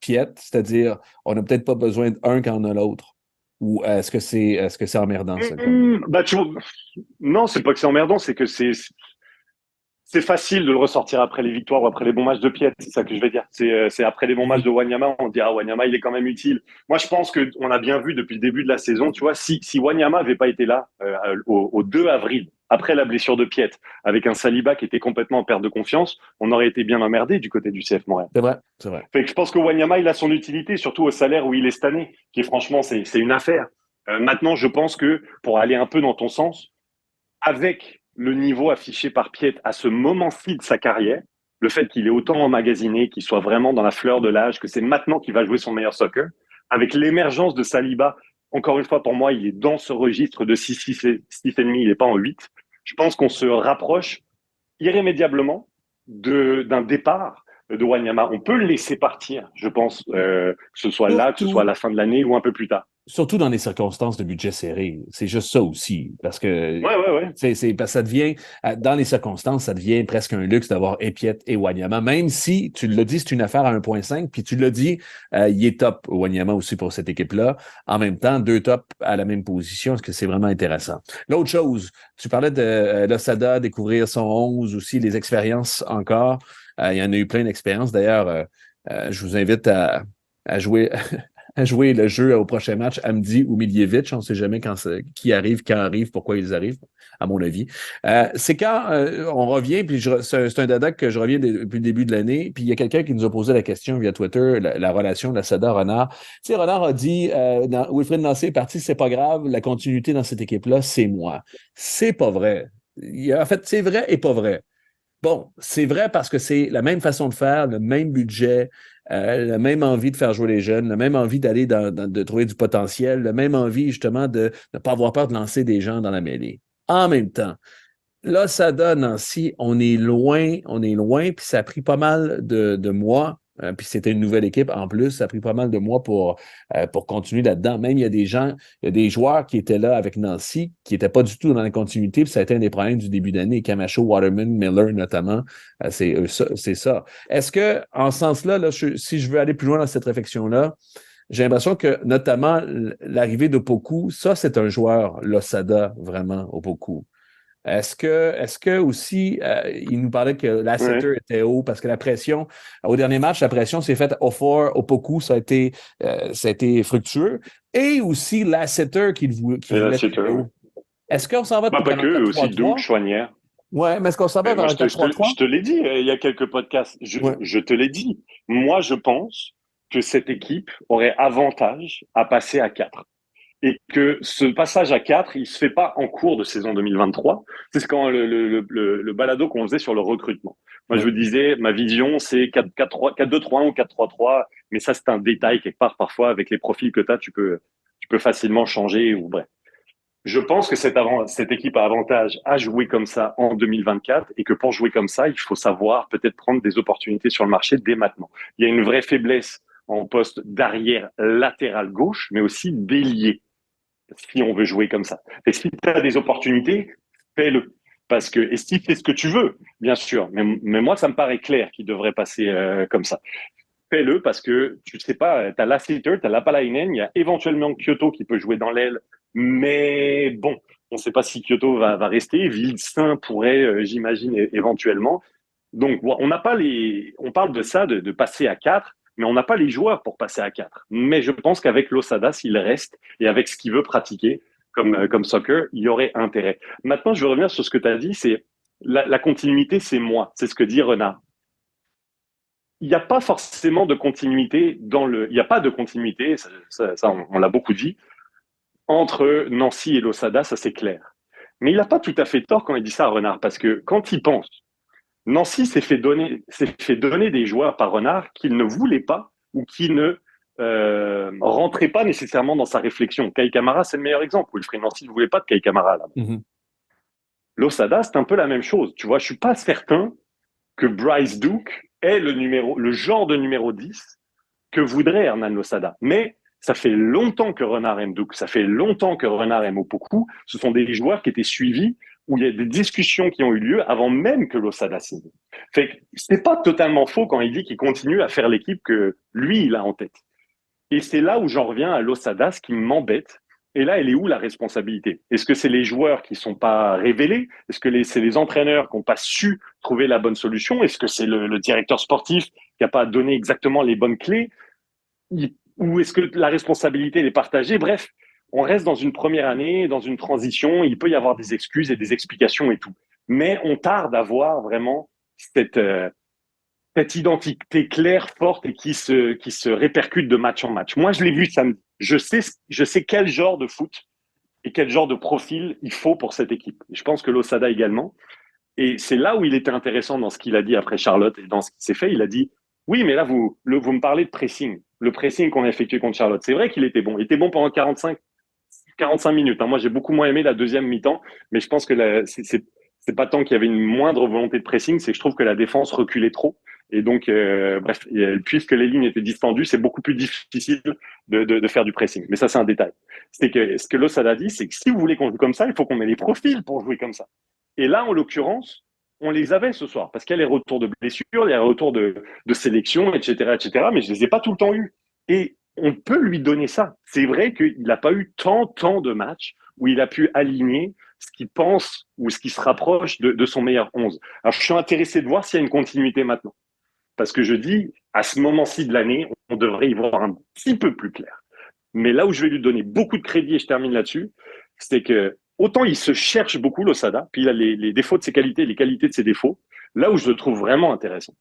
Piet, c'est-à-dire on n'a peut-être pas besoin d'un quand on a l'autre? Ou est-ce que c'est emmerdant, ça? Bah, non, c'est pas que c'est emmerdant, c'est que c'est facile de le ressortir après les victoires ou après les bons matchs de Piet, c'est ça que je vais dire. C'est après les bons matchs de Wanyama, on dira Wanyama, il est quand même utile. Moi, je pense qu'on a bien vu depuis le début de la saison, tu vois, si Wanyama n'avait pas été là au 2 avril, après la blessure de Piet, avec un Saliba qui était complètement en perte de confiance, on aurait été bien emmerdé du côté du CF Montréal. C'est vrai, c'est vrai. Fait que je pense que Wanyama, il a son utilité, surtout au salaire où il est cette année, qui est franchement, c'est une affaire. Maintenant, je pense que pour aller un peu dans ton sens, avec le niveau affiché par Piet à ce moment-ci de sa carrière, le fait qu'il est autant emmagasiné, qu'il soit vraiment dans la fleur de l'âge, que c'est maintenant qu'il va jouer son meilleur soccer, avec l'émergence de Saliba, encore une fois, pour moi, il est dans ce registre de 6,5, il n'est pas en 8. Je pense qu'on se rapproche irrémédiablement d'un départ de Wanyama. On peut le laisser partir, je pense, que ce soit là, que ce soit à la fin de l'année ou un peu plus tard. Surtout dans les circonstances de budget serré. C'est juste ça aussi. Parce que, Ouais. parce que ça devient, dans les circonstances, ça devient presque un luxe d'avoir Epiet et Wanyama, même si, tu l'as dit, c'est une affaire à 1,5, puis tu l'as dit, il est top, Wanyama aussi pour cette équipe-là. En même temps, deux tops à la même position, est-ce que c'est vraiment intéressant? L'autre chose, tu parlais de Losada, découvrir son 11 aussi, les expériences encore. Il y en a eu plein d'expériences. D'ailleurs, je vous invite à jouer à jouer le jeu au prochain match, Hamdi ou Miljevic. On ne sait jamais qui arrive, quand arrive, pourquoi ils arrivent, à mon avis. C'est quand on revient, puis c'est un dada que je reviens depuis le début de l'année, puis il y a quelqu'un qui nous a posé la question via Twitter, la relation de la Sada-Renard. Tu sais, Renard a dit, Wilfried Nancy est parti, c'est pas grave, la continuité dans cette équipe-là, c'est moi. C'est pas vrai. En fait, c'est vrai et pas vrai. Bon, c'est vrai parce que c'est la même façon de faire, le même budget, la même envie de faire jouer les jeunes, la même envie d'aller de trouver du potentiel, la même envie justement de ne pas avoir peur de lancer des gens dans la mêlée. En même temps, là, ça donne Nancy, on est loin, puis ça a pris pas mal de mois. Puis c'était une nouvelle équipe en plus, ça a pris pas mal de mois pour continuer là-dedans. Même il y a il y a des joueurs qui étaient là avec Nancy, qui n'étaient pas du tout dans la continuité, puis ça a été un des problèmes du début d'année. Camacho, Waterman, Miller notamment, c'est ça. Est-ce que, en ce sens-là, si je veux aller plus loin dans cette réflexion-là, j'ai l'impression que, notamment, l'arrivée d'Opoku, ça, c'est un joueur, Losada, vraiment, Opoku. Est-ce que aussi, il nous parlait que Lassiter était haut parce que la pression, au dernier match, la pression s'est faite au fort, au beaucoup, ça a été fructueux. Et aussi Lassiter qui voulait très haut. Est-ce qu'on s'en va pas que, aussi Doug, 4-3-3? Chouanière. Ouais, mais est-ce qu'on s'en va vers un 4-3-3? Je te l'ai dit il y a quelques podcasts. Je te l'ai dit. Moi, je pense que cette équipe aurait avantage à passer à 4. Et que ce passage à 4, il ne se fait pas en cours de saison 2023. C'est quand le balado qu'on faisait sur le recrutement. Moi, je vous disais, ma vision, c'est 4-2-3-1 ou 4-3-3. Mais ça, c'est un détail quelque part. Parfois, avec les profils que tu as, tu peux facilement changer ou bref. Je pense que cette équipe a avantage à jouer comme ça en 2024 et que pour jouer comme ça, il faut savoir peut-être prendre des opportunités sur le marché dès maintenant. Il y a une vraie faiblesse en poste d'arrière latéral gauche, mais aussi d'ailier, si on veut jouer comme ça. Et si tu as des opportunités, fais-le. Parce que, et si tu fais ce que tu veux, bien sûr, mais moi, ça me paraît clair qu'il devrait passer comme ça. Fais-le parce que tu ne sais pas, tu as Lassiter, tu as Lapalainen, il y a éventuellement Kyoto qui peut jouer dans l'aile, mais bon, on ne sait pas si Kyoto va rester. Vilsain pourrait, j'imagine, éventuellement. Donc, on n'a pas on parle de ça, de passer à 4. mais on n'a pas les joueurs pour passer à 4. Mais je pense qu'avec Losada, s'il reste et avec ce qu'il veut pratiquer comme soccer, il y aurait intérêt. Maintenant, je veux revenir sur ce que tu as dit, c'est la continuité, c'est moi. C'est ce que dit Renard. Il n'y a pas forcément de continuité il n'y a pas de continuité, on l'a beaucoup dit, entre Nancy et Losada, ça c'est clair. Mais il n'a pas tout à fait tort quand il dit ça à Renard, parce que quand il pense, Nancy s'est fait donner des joueurs par Renard qu'il ne voulait pas ou qui ne rentraient pas nécessairement dans sa réflexion. Kai Kamara, c'est le meilleur exemple. Wilfried Nancy ne voulait pas de Kai Kamara là. Losada, c'est un peu la même chose. Tu vois, je suis pas certain que Bryce Duke est le genre de numéro 10 que voudrait Hernan Losada. Mais ça fait longtemps que Renard aime Duke, ça fait longtemps que Renard aime Opoku. Ce sont des joueurs qui étaient suivis, où il y a des discussions qui ont eu lieu avant même que Losada signe. Fait que c'est pas totalement faux quand il dit qu'il continue à faire l'équipe que lui, il a en tête. Et c'est là où j'en reviens à Losada, ce qui m'embête. Et là, elle est où la responsabilité? Est-ce que c'est les joueurs qui sont pas révélés? Est-ce que c'est les entraîneurs qui n'ont pas su trouver la bonne solution? Est-ce que c'est le directeur sportif qui n'a pas donné exactement les bonnes clés? Ou est-ce que la responsabilité est partagée? Bref, on reste dans une première année, dans une transition, il peut y avoir des excuses et des explications et tout. Mais on tarde à voir vraiment cette identité claire, forte et qui se répercute de match en match. Moi, je l'ai vu samedi. Je sais quel genre de foot et quel genre de profil il faut pour cette équipe. Je pense que Losada également. Et c'est là où il était intéressant dans ce qu'il a dit après Charlotte et dans ce qui s'est fait. Il a dit, oui, mais là, vous me parlez de pressing. Le pressing qu'on a effectué contre Charlotte. C'est vrai qu'il était bon. Il était bon pendant 45 minutes. Moi, j'ai beaucoup moins aimé la deuxième mi-temps, mais je pense que c'est pas tant qu'il y avait une moindre volonté de pressing, c'est que je trouve que la défense reculait trop. Et donc, bref, puisque les lignes étaient distendues, c'est beaucoup plus difficile de faire du pressing. Mais ça, c'est un détail. C'est que ce que Losada a dit, c'est que si vous voulez qu'on joue comme ça, il faut qu'on mette les profils pour jouer comme ça. Et là, en l'occurrence, on les avait ce soir, parce qu'il y a les retours de blessures, il y a les retours de sélection, etc., mais je les ai pas tout le temps eus. Et on peut lui donner ça. C'est vrai qu'il n'a pas eu tant de matchs où il a pu aligner ce qu'il pense ou ce qui se rapproche de son meilleur 11. Alors, je suis intéressé de voir s'il y a une continuité maintenant. Parce que je dis, à ce moment-ci de l'année, on devrait y voir un petit peu plus clair. Mais là où je vais lui donner beaucoup de crédit, et je termine là-dessus, c'est que autant il se cherche beaucoup, Losada, puis il a les défauts de ses qualités, les qualités de ses défauts. Là où je le trouve vraiment intéressant,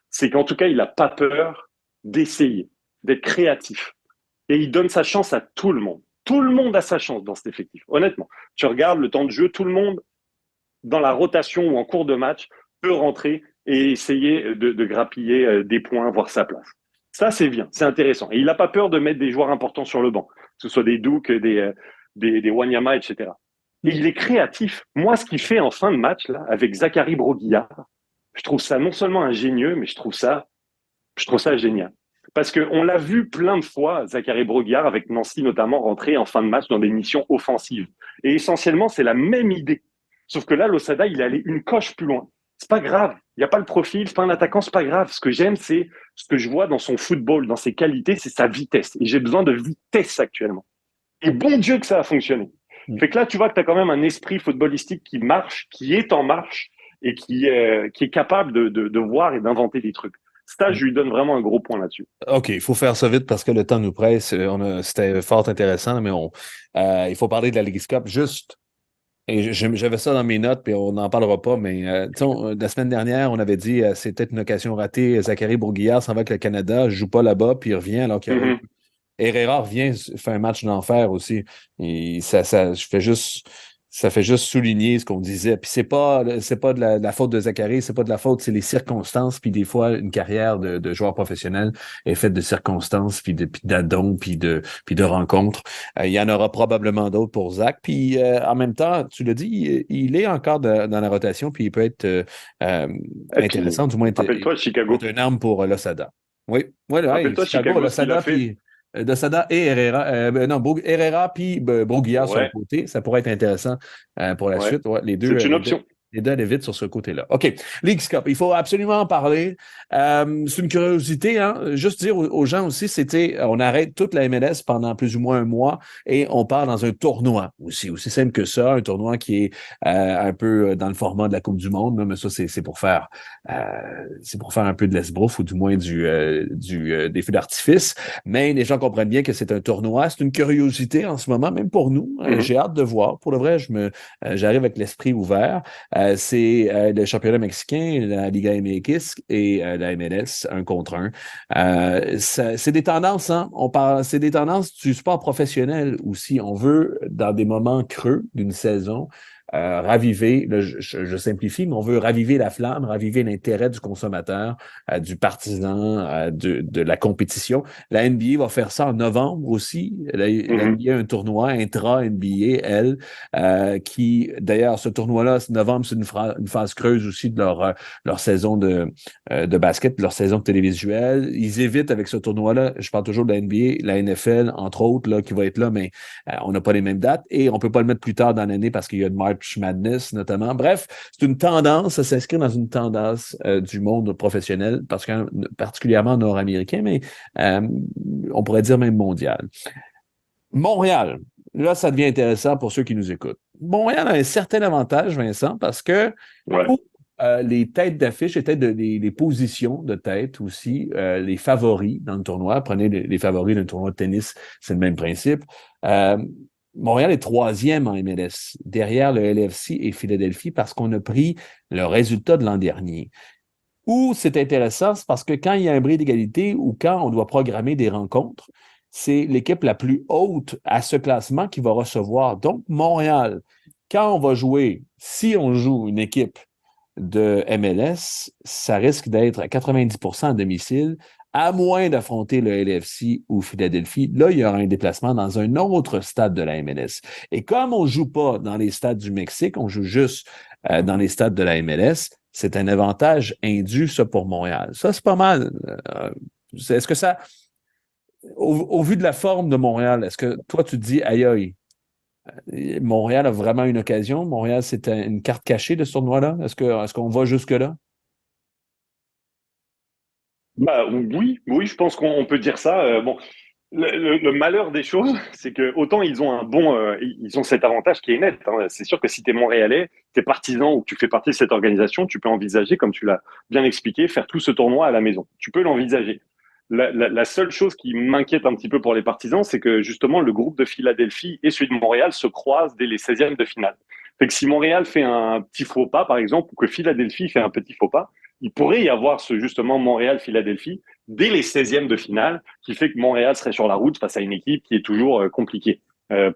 c'est qu'en tout cas, il n'a pas peur d'essayer, d'être créatif. Et il donne sa chance à tout le monde. Tout le monde a sa chance dans cet effectif. Honnêtement, tu regardes le temps de jeu, tout le monde, dans la rotation ou en cours de match, peut rentrer et essayer de grappiller des points, voir sa place. Ça, c'est bien, c'est intéressant. Et il n'a pas peur de mettre des joueurs importants sur le banc, que ce soit des Duke, des Wanyama, etc. Et il est créatif. Moi, ce qu'il fait en fin de match, là, avec Zachary Broguillard, je trouve ça non seulement ingénieux, mais je trouve ça génial. Parce qu'on l'a vu plein de fois, Zachary Broguillard, avec Nancy notamment, rentrer en fin de match dans des missions offensives. Et essentiellement, c'est la même idée. Sauf que là, Losada, il est allé une coche plus loin. C'est pas grave. Il n'y a pas le profil, c'est pas un attaquant, c'est pas grave. Ce que j'aime, c'est ce que je vois dans son football, dans ses qualités, c'est sa vitesse. Et j'ai besoin de vitesse actuellement. Et bon Dieu que ça a fonctionné. Fait que là, tu vois que tu as quand même un esprit footballistique qui marche, qui est en marche et qui est capable de voir et d'inventer des trucs. Ça, je lui donne vraiment un gros point là-dessus. OK, il faut faire ça vite parce que le temps nous presse. C'était fort intéressant, mais il faut parler de la Ligue Cup. Juste, et j'avais ça dans mes notes, puis on n'en parlera pas, mais la semaine dernière, on avait dit c'est peut-être une occasion ratée. Zachary Broguillard s'en va avec le Canada, ne joue pas là-bas, puis il revient alors qu'il y a Herrera revient, fait un match d'enfer aussi. Et ça fait juste souligner ce qu'on disait. Puis c'est pas de la faute de Zachary, c'est pas de la faute, c'est les circonstances. Puis des fois, une carrière de joueur professionnel est faite de circonstances, puis d'addons, puis de rencontres. Il y en aura probablement d'autres pour Zach. Puis en même temps, tu l'as dit, il est encore dans la rotation, puis il peut être intéressant, du moins. Rappelle-toi, Chicago. Être une arme pour Losada. Oui, là, rappelle-toi, Chicago, Losada, puis Losada et Herrera. Herrera puis Broguillard sur le côté. Ça pourrait être intéressant pour la suite. Ouais, les deux. C'est une option. Les deux allaient vite sur ce côté-là. OK. Leagues Cup, il faut absolument en parler. C'est une curiosité, hein. Juste dire aux gens aussi, on arrête toute la MLS pendant plus ou moins un mois et on part dans un tournoi aussi simple que ça, un tournoi qui est un peu dans le format de la Coupe du Monde, là, mais ça, c'est pour faire un peu de l'esbrouf ou du moins des feux d'artifice. Mais les gens comprennent bien que c'est un tournoi. C'est une curiosité en ce moment, même pour nous. J'ai hâte de voir. Pour le vrai, j'arrive avec l'esprit ouvert. C'est le championnat mexicain, la Liga MX et la MLS, un contre un. C'est des tendances, hein? C'est des tendances du sport professionnel aussi. On veut, dans des moments creux d'une saison, raviver, là, je simplifie, mais on veut raviver la flamme, raviver l'intérêt du consommateur, du partisan, de la compétition. La NBA va faire ça en novembre aussi. La NBA a un tournoi intra-NBA, qui, d'ailleurs, ce tournoi-là, novembre, c'est une phase creuse aussi de leur saison de basket, de leur saison télévisuelle. Ils évitent avec ce tournoi-là, je parle toujours de la NBA, la NFL, entre autres, là, qui va être là, mais on n'a pas les mêmes dates et on ne peut pas le mettre plus tard dans l'année parce qu'il y a de March Madness, notamment. Bref, c'est une tendance, ça s'inscrit dans une tendance du monde professionnel, particulièrement nord-américain, mais on pourrait dire même mondial. Montréal, là, ça devient intéressant pour ceux qui nous écoutent. Montréal a un certain avantage, Vincent, parce que pour les têtes d'affiche, les positions de tête aussi, les favoris dans le tournoi, prenez les favoris d'un tournoi de tennis, c'est le même principe. Montréal est troisième en MLS, derrière le LFC et Philadelphie, parce qu'on a pris le résultat de l'an dernier. Où c'est intéressant, c'est parce que quand il y a un bris d'égalité ou quand on doit programmer des rencontres, c'est l'équipe la plus haute à ce classement qui va recevoir. Donc, Montréal, quand on va jouer, si on joue une équipe de MLS, ça risque d'être à 90% à domicile, à moins d'affronter le LFC ou Philadelphie. Là, il y aura un déplacement dans un autre stade de la MLS. Et comme on ne joue pas dans les stades du Mexique, on joue juste dans les stades de la MLS, c'est un avantage indu, ça, pour Montréal. Ça, c'est pas mal. Est-ce que ça, au vu de la forme de Montréal, est-ce que toi, tu te dis, aïe, aïe, Montréal a vraiment une occasion? Montréal, c'est une carte cachée de ce tournoi-là? Est-ce qu'on va jusque-là? Bah oui, je pense qu'on peut dire ça. Bon, le malheur des choses, c'est que autant ils ont ils ont cet avantage qui est net, hein. C'est sûr que si tu es Montréalais, tu es partisan ou que tu fais partie de cette organisation, tu peux envisager, comme tu l'as bien expliqué, faire tout ce tournoi à la maison. Tu peux l'envisager. La seule chose qui m'inquiète un petit peu pour les partisans, c'est que justement le groupe de Philadelphie et celui de Montréal se croisent dès les 16e de finale. Fait que si Montréal fait un petit faux pas, par exemple, ou que Philadelphie fait un petit faux pas, il pourrait y avoir justement Montréal-Philadelphie dès les 16e de finale, qui fait que Montréal serait sur la route face à une équipe qui est toujours compliquée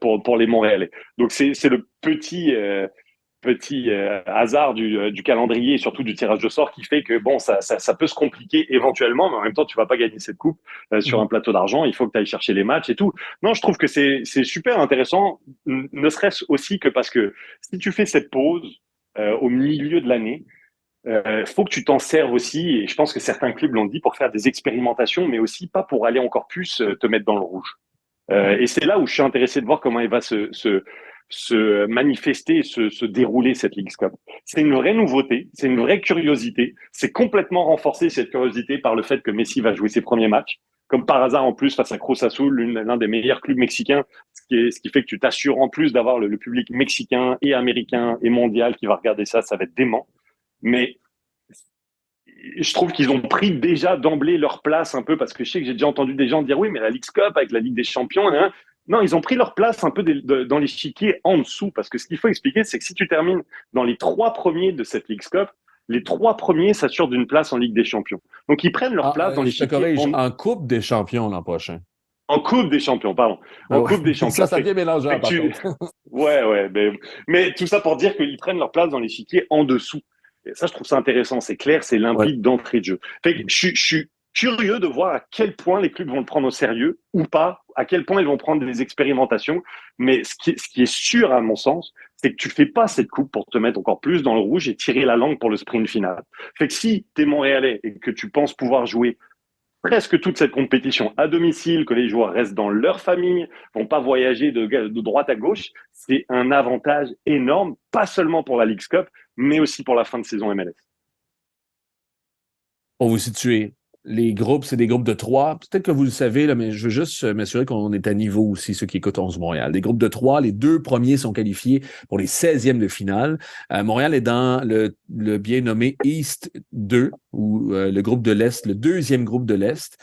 pour les Montréalais. Donc c'est le petit hasard du calendrier et surtout du tirage de sort qui fait que bon, ça peut se compliquer éventuellement, mais en même temps, tu vas pas gagner cette coupe sur un plateau d'argent. Il faut que tu ailles chercher les matchs et tout. Non, je trouve que c'est super intéressant, ne serait-ce aussi que parce que si tu fais cette pause au milieu de l'année, faut que tu t'en serves aussi, et je pense que certains clubs l'ont dit, pour faire des expérimentations, mais aussi pas pour aller encore plus te mettre dans le rouge. Et c'est là où je suis intéressé de voir comment il va se manifester, se dérouler cette Leagues Cup. C'est une vraie nouveauté, c'est une vraie curiosité. C'est complètement renforcé cette curiosité par le fait que Messi va jouer ses premiers matchs, comme par hasard en plus face à Cruz Azul, l'un des meilleurs clubs mexicains, ce qui fait que tu t'assures en plus d'avoir le public mexicain et américain et mondial qui va regarder ça, ça va être dément. Mais je trouve qu'ils ont pris déjà d'emblée leur place un peu, parce que je sais que j'ai déjà entendu des gens dire oui, mais la League Cup avec la Ligue des Champions, hein. Non, ils ont pris leur place un peu dans l'échiquier en dessous, parce que ce qu'il faut expliquer, c'est que si tu termines dans les 3 premiers de cette League Cup, les 3 premiers s'assurent d'une place en Ligue des Champions. Donc ils prennent leur place dans Je te l'échiquier corrige, en Coupe des champions l'an prochain. en Coupe des Champions, pardon. En Oh, Coupe des Champions. ça devient mélangeant, par contre. Ouais, mais tout ça pour dire qu'ils prennent leur place dans l'échiquier en dessous. Et ça, je trouve ça intéressant. C'est clair, c'est limpide d'entrée de jeu. Fait que je suis curieux de voir à quel point les clubs vont le prendre au sérieux ou pas, à quel point ils vont prendre des expérimentations. Mais ce qui est sûr, à mon sens, c'est que tu fais pas cette coupe pour te mettre encore plus dans le rouge et tirer la langue pour le sprint final. Fait que si tu es Montréalais et que tu penses pouvoir jouer presque toute cette compétition à domicile, que les joueurs restent dans leur famille, vont pas voyager de droite à gauche, c'est un avantage énorme, pas seulement pour la Leagues Cup, mais aussi pour la fin de saison MLS. Pour vous situer, les groupes, c'est des groupes de trois. Peut-être que vous le savez, là, mais je veux juste m'assurer qu'on est à niveau aussi, ceux qui écoutent 11 Montréal. Des groupes de trois, les deux premiers sont qualifiés pour les 16e de finale. Montréal est dans le bien nommé East 2, ou le groupe de l'Est, le deuxième groupe de l'Est.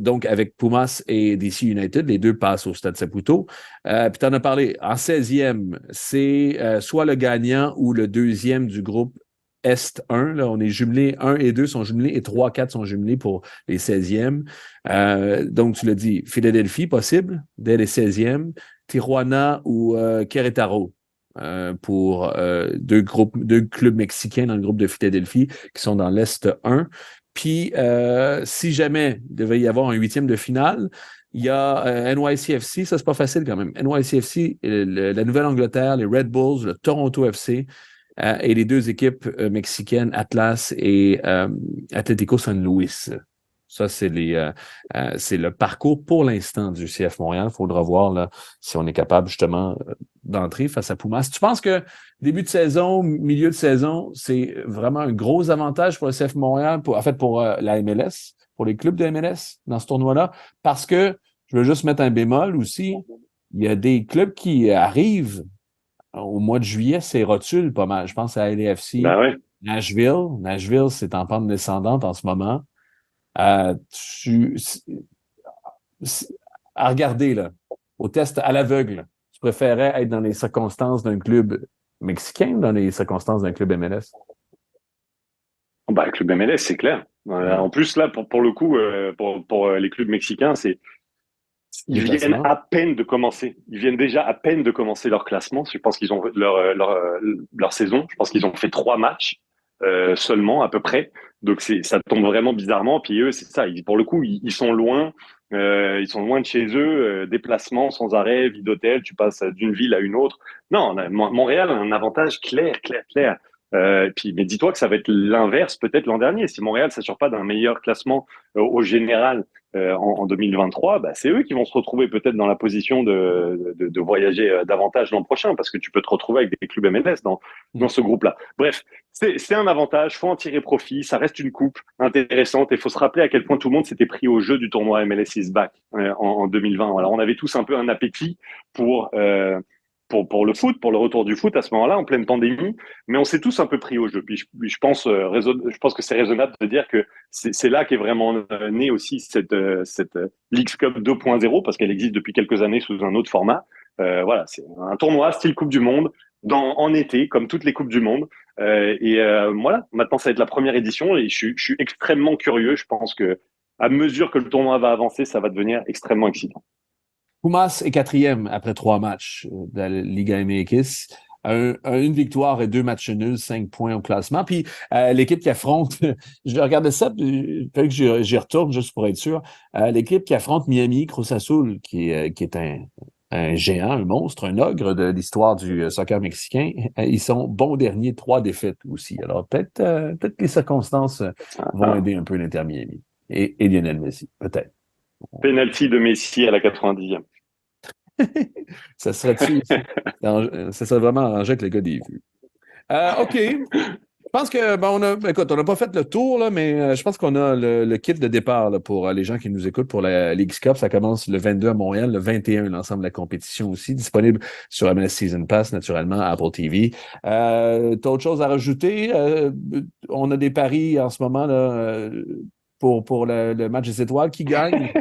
Donc, avec Pumas et DC United, les deux passent au Stade Saputo. Puis tu en as parlé, en 16e, c'est soit le gagnant ou le deuxième du groupe Est 1, là, on est jumelés, 1 et 2 sont jumelés et 3, 4 sont jumelés pour les 16e. Donc, tu l'as dit, Philadelphie, possible, dès les 16e, Tijuana ou Querétaro pour deux clubs mexicains dans le groupe de Philadelphie qui sont dans l'Est 1. Puis, si jamais il devait y avoir un 8e de finale, il y a NYCFC, ça c'est pas facile quand même. NYCFC, la Nouvelle-Angleterre, les Red Bulls, le Toronto FC, et les deux équipes mexicaines, Atlas et Atlético San Luis. Ça, c'est le parcours pour l'instant du CF Montréal. Il faudra voir là, si on est capable justement d'entrer face à Pumas. Tu penses que début de saison, milieu de saison, c'est vraiment un gros avantage pour le CF Montréal, pour la MLS, pour les clubs de MLS dans ce tournoi-là? Parce que, je veux juste mettre un bémol aussi, il y a des clubs qui arrivent au mois de juillet, c'est rotule pas mal. Je pense à LAFC, Ben ouais. Nashville. Nashville, c'est en pente descendante en ce moment. Euh, tu, à regarder, là, au test à l'aveugle, tu préférais être dans les circonstances d'un club mexicain ou dans les circonstances d'un club MLS? Bah, le club MLS, c'est clair. Ouais. En plus, là, pour le coup, pour les clubs mexicains, ils viennent Déplacement. à peine de commencer. Ils viennent déjà à peine de commencer leur classement. Je pense qu'ils ont leur saison. Je pense qu'ils ont fait 3 matchs seulement, à peu près. Donc, ça tombe vraiment bizarrement. Puis eux, c'est ça. Pour le coup, ils sont loin. Ils sont loin de chez eux. Déplacement sans arrêt, vie d'hôtel. Tu passes d'une ville à une autre. Non, Montréal a un avantage clair, clair, clair. Puis, mais dis-toi que ça va être l'inverse peut-être l'an dernier. Si Montréal s'assure pas d'un meilleur classement au général en 2023, bah, c'est eux qui vont se retrouver peut-être dans la position de voyager davantage l'an prochain, parce que tu peux te retrouver avec des clubs MLS dans ce groupe-là. Bref, c'est un avantage, faut en tirer profit, ça reste une coupe intéressante, et il faut se rappeler à quel point tout le monde s'était pris au jeu du tournoi MLS is back en 2020. Alors on avait tous un peu un appétit pour... pour le foot, pour le retour du foot à ce moment-là, en pleine pandémie, mais on s'est tous un peu pris au jeu. Puis je pense, je pense que c'est raisonnable de dire que c'est là qu'est vraiment née aussi cette Leagues Cup 2.0, parce qu'elle existe depuis quelques années sous un autre format. Voilà, c'est un tournoi style Coupe du Monde en été, comme toutes les Coupes du Monde. Voilà, maintenant ça va être la première édition et je suis extrêmement curieux. Je pense que à mesure que le tournoi va avancer, ça va devenir extrêmement excitant. Pumas est 4e après 3 matchs de la Liga MX. Une victoire et 2 matchs nuls, 5 points au classement. Puis l'équipe qui affronte, je regardais ça, puis il fallait que j'y retourne juste pour être sûr. L'équipe qui affronte Miami, Cruz Azul, qui est un géant, un monstre, un ogre de l'histoire du soccer mexicain, ils sont bons derniers, 3 défaites aussi. Alors peut-être que les circonstances vont Un aider un peu l'Inter Miami et Lionel Messi, peut-être. penalty de Messi à la 90e. Ça serait-tu, ça serait vraiment arrangé avec le gars des vues. OK. Je pense que, bon, écoute, on n'a pas fait le tour, là, mais je pense qu'on a le kit de départ là, pour les gens qui nous écoutent pour la Leagues Cup. Ça commence le 22 à Montréal, le 21 l'ensemble de la compétition aussi, disponible sur MLS Season Pass, naturellement, Apple TV. T'as autre chose à rajouter? On a des paris en ce moment là, pour le match des étoiles. Qui gagne?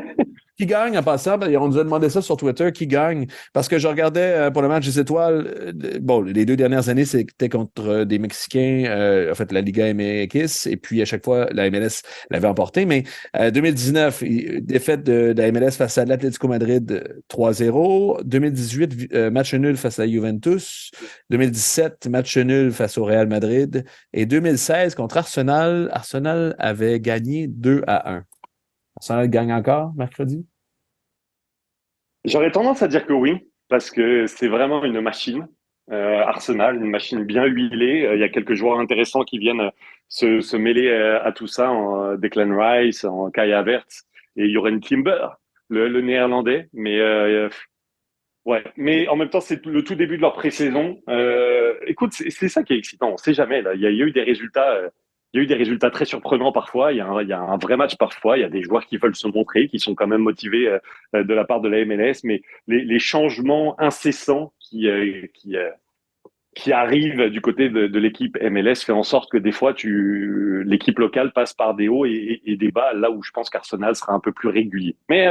Qui gagne en passant? On nous a demandé ça sur Twitter. Qui gagne? Parce que je regardais pour le match des étoiles, bon, les 2 dernières années, c'était contre des Mexicains, en fait, la Liga MX, et puis à chaque fois, la MLS l'avait emporté. Mais 2019, défaite de la MLS face à l'Atlético Madrid 3-0. 2018, match nul face à Juventus. 2017, match nul face au Real Madrid. Et 2016, contre Arsenal, Arsenal avait gagné 2-1. Arsenal gagne encore mercredi? J'aurais tendance à dire que oui, parce que c'est vraiment une machine. Arsenal, une machine bien huilée. Il y a quelques joueurs intéressants qui viennent se mêler à tout ça, en Declan Rice, en Kai Havertz et Joren Timber, le néerlandais. Mais ouais, mais en même temps, c'est le tout début de leur pré-saison. Écoute, c'est ça qui est excitant. On sait jamais là. Il y a eu des résultats. Il y a eu des résultats très surprenants parfois. Il y a un vrai match parfois. Il y a des joueurs qui veulent se montrer, qui sont quand même motivés de la part de la MLS. Mais les changements incessants qui arrivent du côté de l'équipe MLS fait en sorte que des fois, l'équipe locale passe par des hauts et des bas. Là où je pense qu'Arsenal sera un peu plus régulier. Mais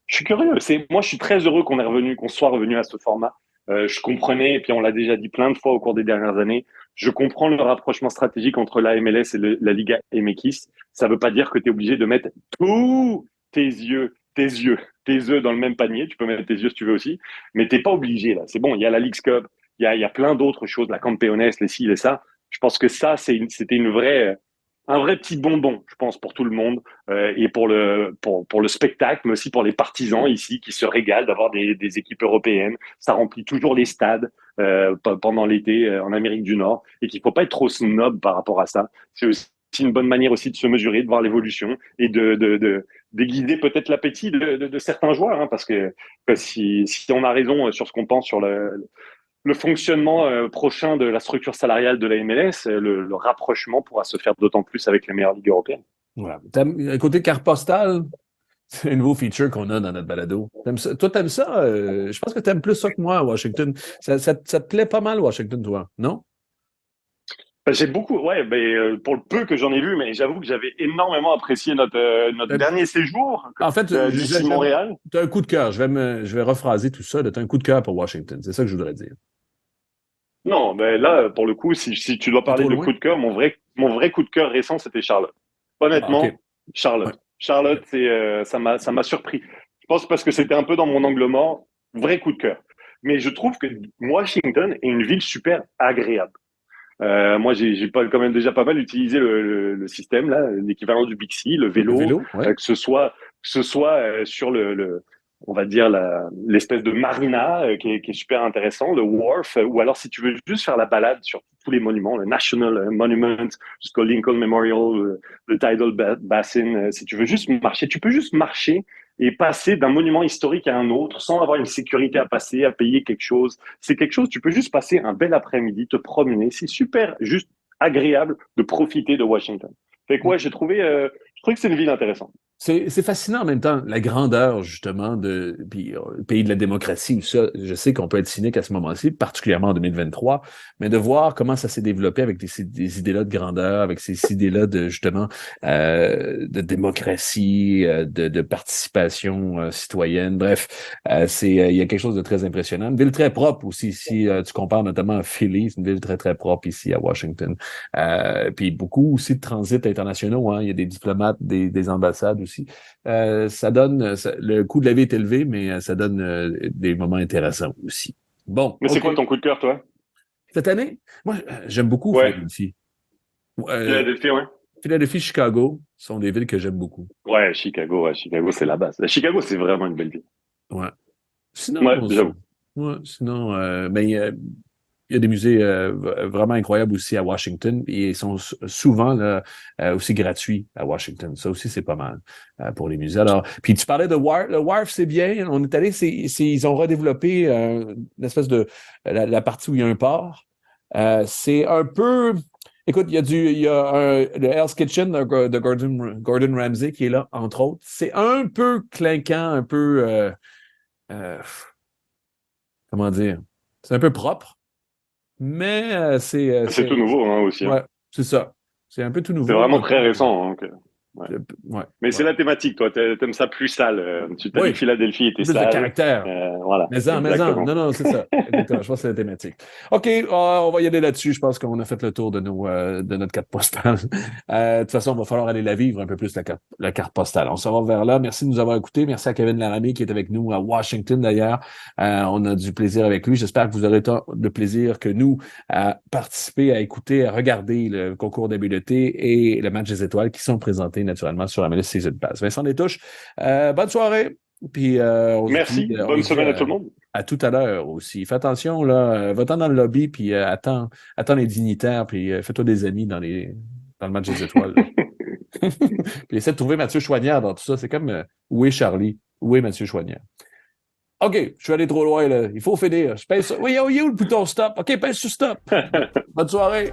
je suis curieux. Moi, je suis très heureux qu'on soit revenu à ce format. Je comprenais, et puis on l'a déjà dit plein de fois au cours des dernières années, je comprends le rapprochement stratégique entre la MLS et la Liga MX. Ça veut pas dire que tu es obligé de mettre tous tes œufs dans le même panier. Tu peux mettre tes yeux si tu veux aussi, mais t'es pas obligé là. C'est bon, il y a la Leagues Cup, il y a plein d'autres choses, la Campeones, les ci, les ça. Je pense que ça, c'était un vrai petit bonbon, je pense, pour tout le monde et pour le spectacle, mais aussi pour les partisans ici qui se régalent d'avoir des équipes européennes. Ça remplit toujours les stades pendant l'été en Amérique du Nord et qu'il faut pas être trop snob par rapport à ça. C'est aussi une bonne manière aussi de se mesurer, de voir l'évolution et de déguiser peut-être l'appétit de certains joueurs, hein, parce que si on a raison sur ce qu'on pense sur le fonctionnement prochain de la structure salariale de la MLS, le rapprochement pourra se faire d'autant plus avec les meilleures ligues européennes. Voilà. Côté carte postale, c'est un nouveau feature qu'on a dans notre balado. Toi, t'aimes ça? Je pense que t'aimes plus ça que moi à Washington. Ça te plaît pas mal, Washington, toi, non? J'ai beaucoup, ouais, pour le peu que j'en ai vu, mais j'avoue que j'avais énormément apprécié notre dernier séjour En fait, d'ici Montréal. tu as un coup de cœur. Je vais rephraser tout ça. Tu as un coup de cœur pour Washington. C'est ça que je voudrais dire. Non, mais là, pour le coup, si tu dois C'est parler trop de loin? coup de cœur, mon vrai coup de cœur récent, c'était Charlotte. Ah, OK. Honnêtement, Ouais. Charlotte. Charlotte, ça m'a surpris. Je pense parce que c'était un peu dans mon angle mort. Vrai coup de cœur. Mais je trouve que Washington est une ville super agréable. Moi, j'ai pas quand même déjà pas mal utilisé le système là, l'équivalent du Bixi, le Le vélo, vélo, ouais. que ce soit sur on va dire l'espèce de marina qui est super intéressant, le wharf, ou alors si tu veux juste faire la balade sur tous les monuments, le National Monument jusqu'au Lincoln Memorial, le Tidal Basin, si tu veux juste marcher, tu peux juste marcher et passer d'un monument historique à un autre sans avoir une sécurité à passer, à payer quelque chose. C'est quelque chose, tu peux juste passer un bel après-midi, te promener. C'est super, juste agréable de profiter de Washington. Fait que ouais, je trouve que c'est une ville intéressante. C'est fascinant en même temps, la grandeur, justement, puis, le pays de la démocratie, ça, je sais qu'on peut être cynique à ce moment-ci, particulièrement en 2023, mais de voir comment ça s'est développé avec des idées-là de grandeur, avec ces idées-là de, justement, de démocratie, de participation citoyenne, bref, il y a quelque chose de très impressionnant. Une ville très propre aussi, si tu compares notamment à Philly, c'est une ville très, très propre ici à Washington. Puis beaucoup aussi de transits internationaux, hein. Il y a des diplomates, des ambassades aussi. Le coût de la vie est élevé, mais ça donne des moments intéressants aussi. Bon, Mais c'est OK. quoi ton coup de cœur, toi? Cette année, moi, j'aime beaucoup Ouais, Philadelphie. Euh, Philadelphie, ouais. Philadelphie, Chicago sont des villes que j'aime beaucoup. Ouais, Chicago, c'est la base. Chicago, c'est vraiment une belle ville. Ouais. Ouais, Sinon, j'avoue. ben, il y a des musées vraiment incroyables aussi à Washington et ils sont souvent là, aussi gratuits à Washington. Ça aussi, c'est pas mal pour les musées. Alors, puis tu parlais de Wharf. Le Wharf, c'est bien. On est allé, ils ont redéveloppé une espèce de la partie où il y a un port. C'est un peu. Écoute, il y a le Hell's Kitchen de Gordon Ramsay qui est là, entre autres. C'est un peu clinquant, un peu. Euh, comment dire? C'est un peu propre. Mais C'est tout nouveau, hein, aussi, hein. ouais, c'est ça. C'est un peu tout C'est nouveau. vraiment très récent, hein, ouais. Ouais, Mais c'est ouais. la thématique, toi. T'aimes ça plus sale. Tu t'as dit que Oui, Philadelphie était plus de sale. caractère. Voilà, Mais en. exactement. Non, non, c'est ça. Exactement. Je pense que c'est la thématique. OK, on va y aller là-dessus. Je pense qu'on a fait le tour de notre carte postale. De toute façon, il va falloir aller la vivre un peu plus, la carte postale. On s'en va vers là. Merci de nous avoir écoutés. Merci à Kevin Laramie qui est avec nous à Washington, d'ailleurs. On a du plaisir avec lui. J'espère que vous aurez autant de plaisir que nous à participer, à écouter, à regarder le concours d'habileté et le match des étoiles qui sont présentés naturellement sur la MLS Season Pass. Vincent Détouche, bonne soirée. Puis on se Merci. dit, Bonne semaine à tout le monde. à tout à l'heure aussi. Fais attention, là, va-t'en dans le lobby, puis attends les dignitaires, puis fais-toi des amis dans le match des étoiles. Puis essaie de trouver Mathieu Choignard dans tout ça. C'est comme où est Charlie? Où est Mathieu Choignard? OK, je suis allé trop loin, là. Il faut finir. Je pèse ça. Oui, il y a où le bouton stop? OK, pèse sur stop. Bonne soirée.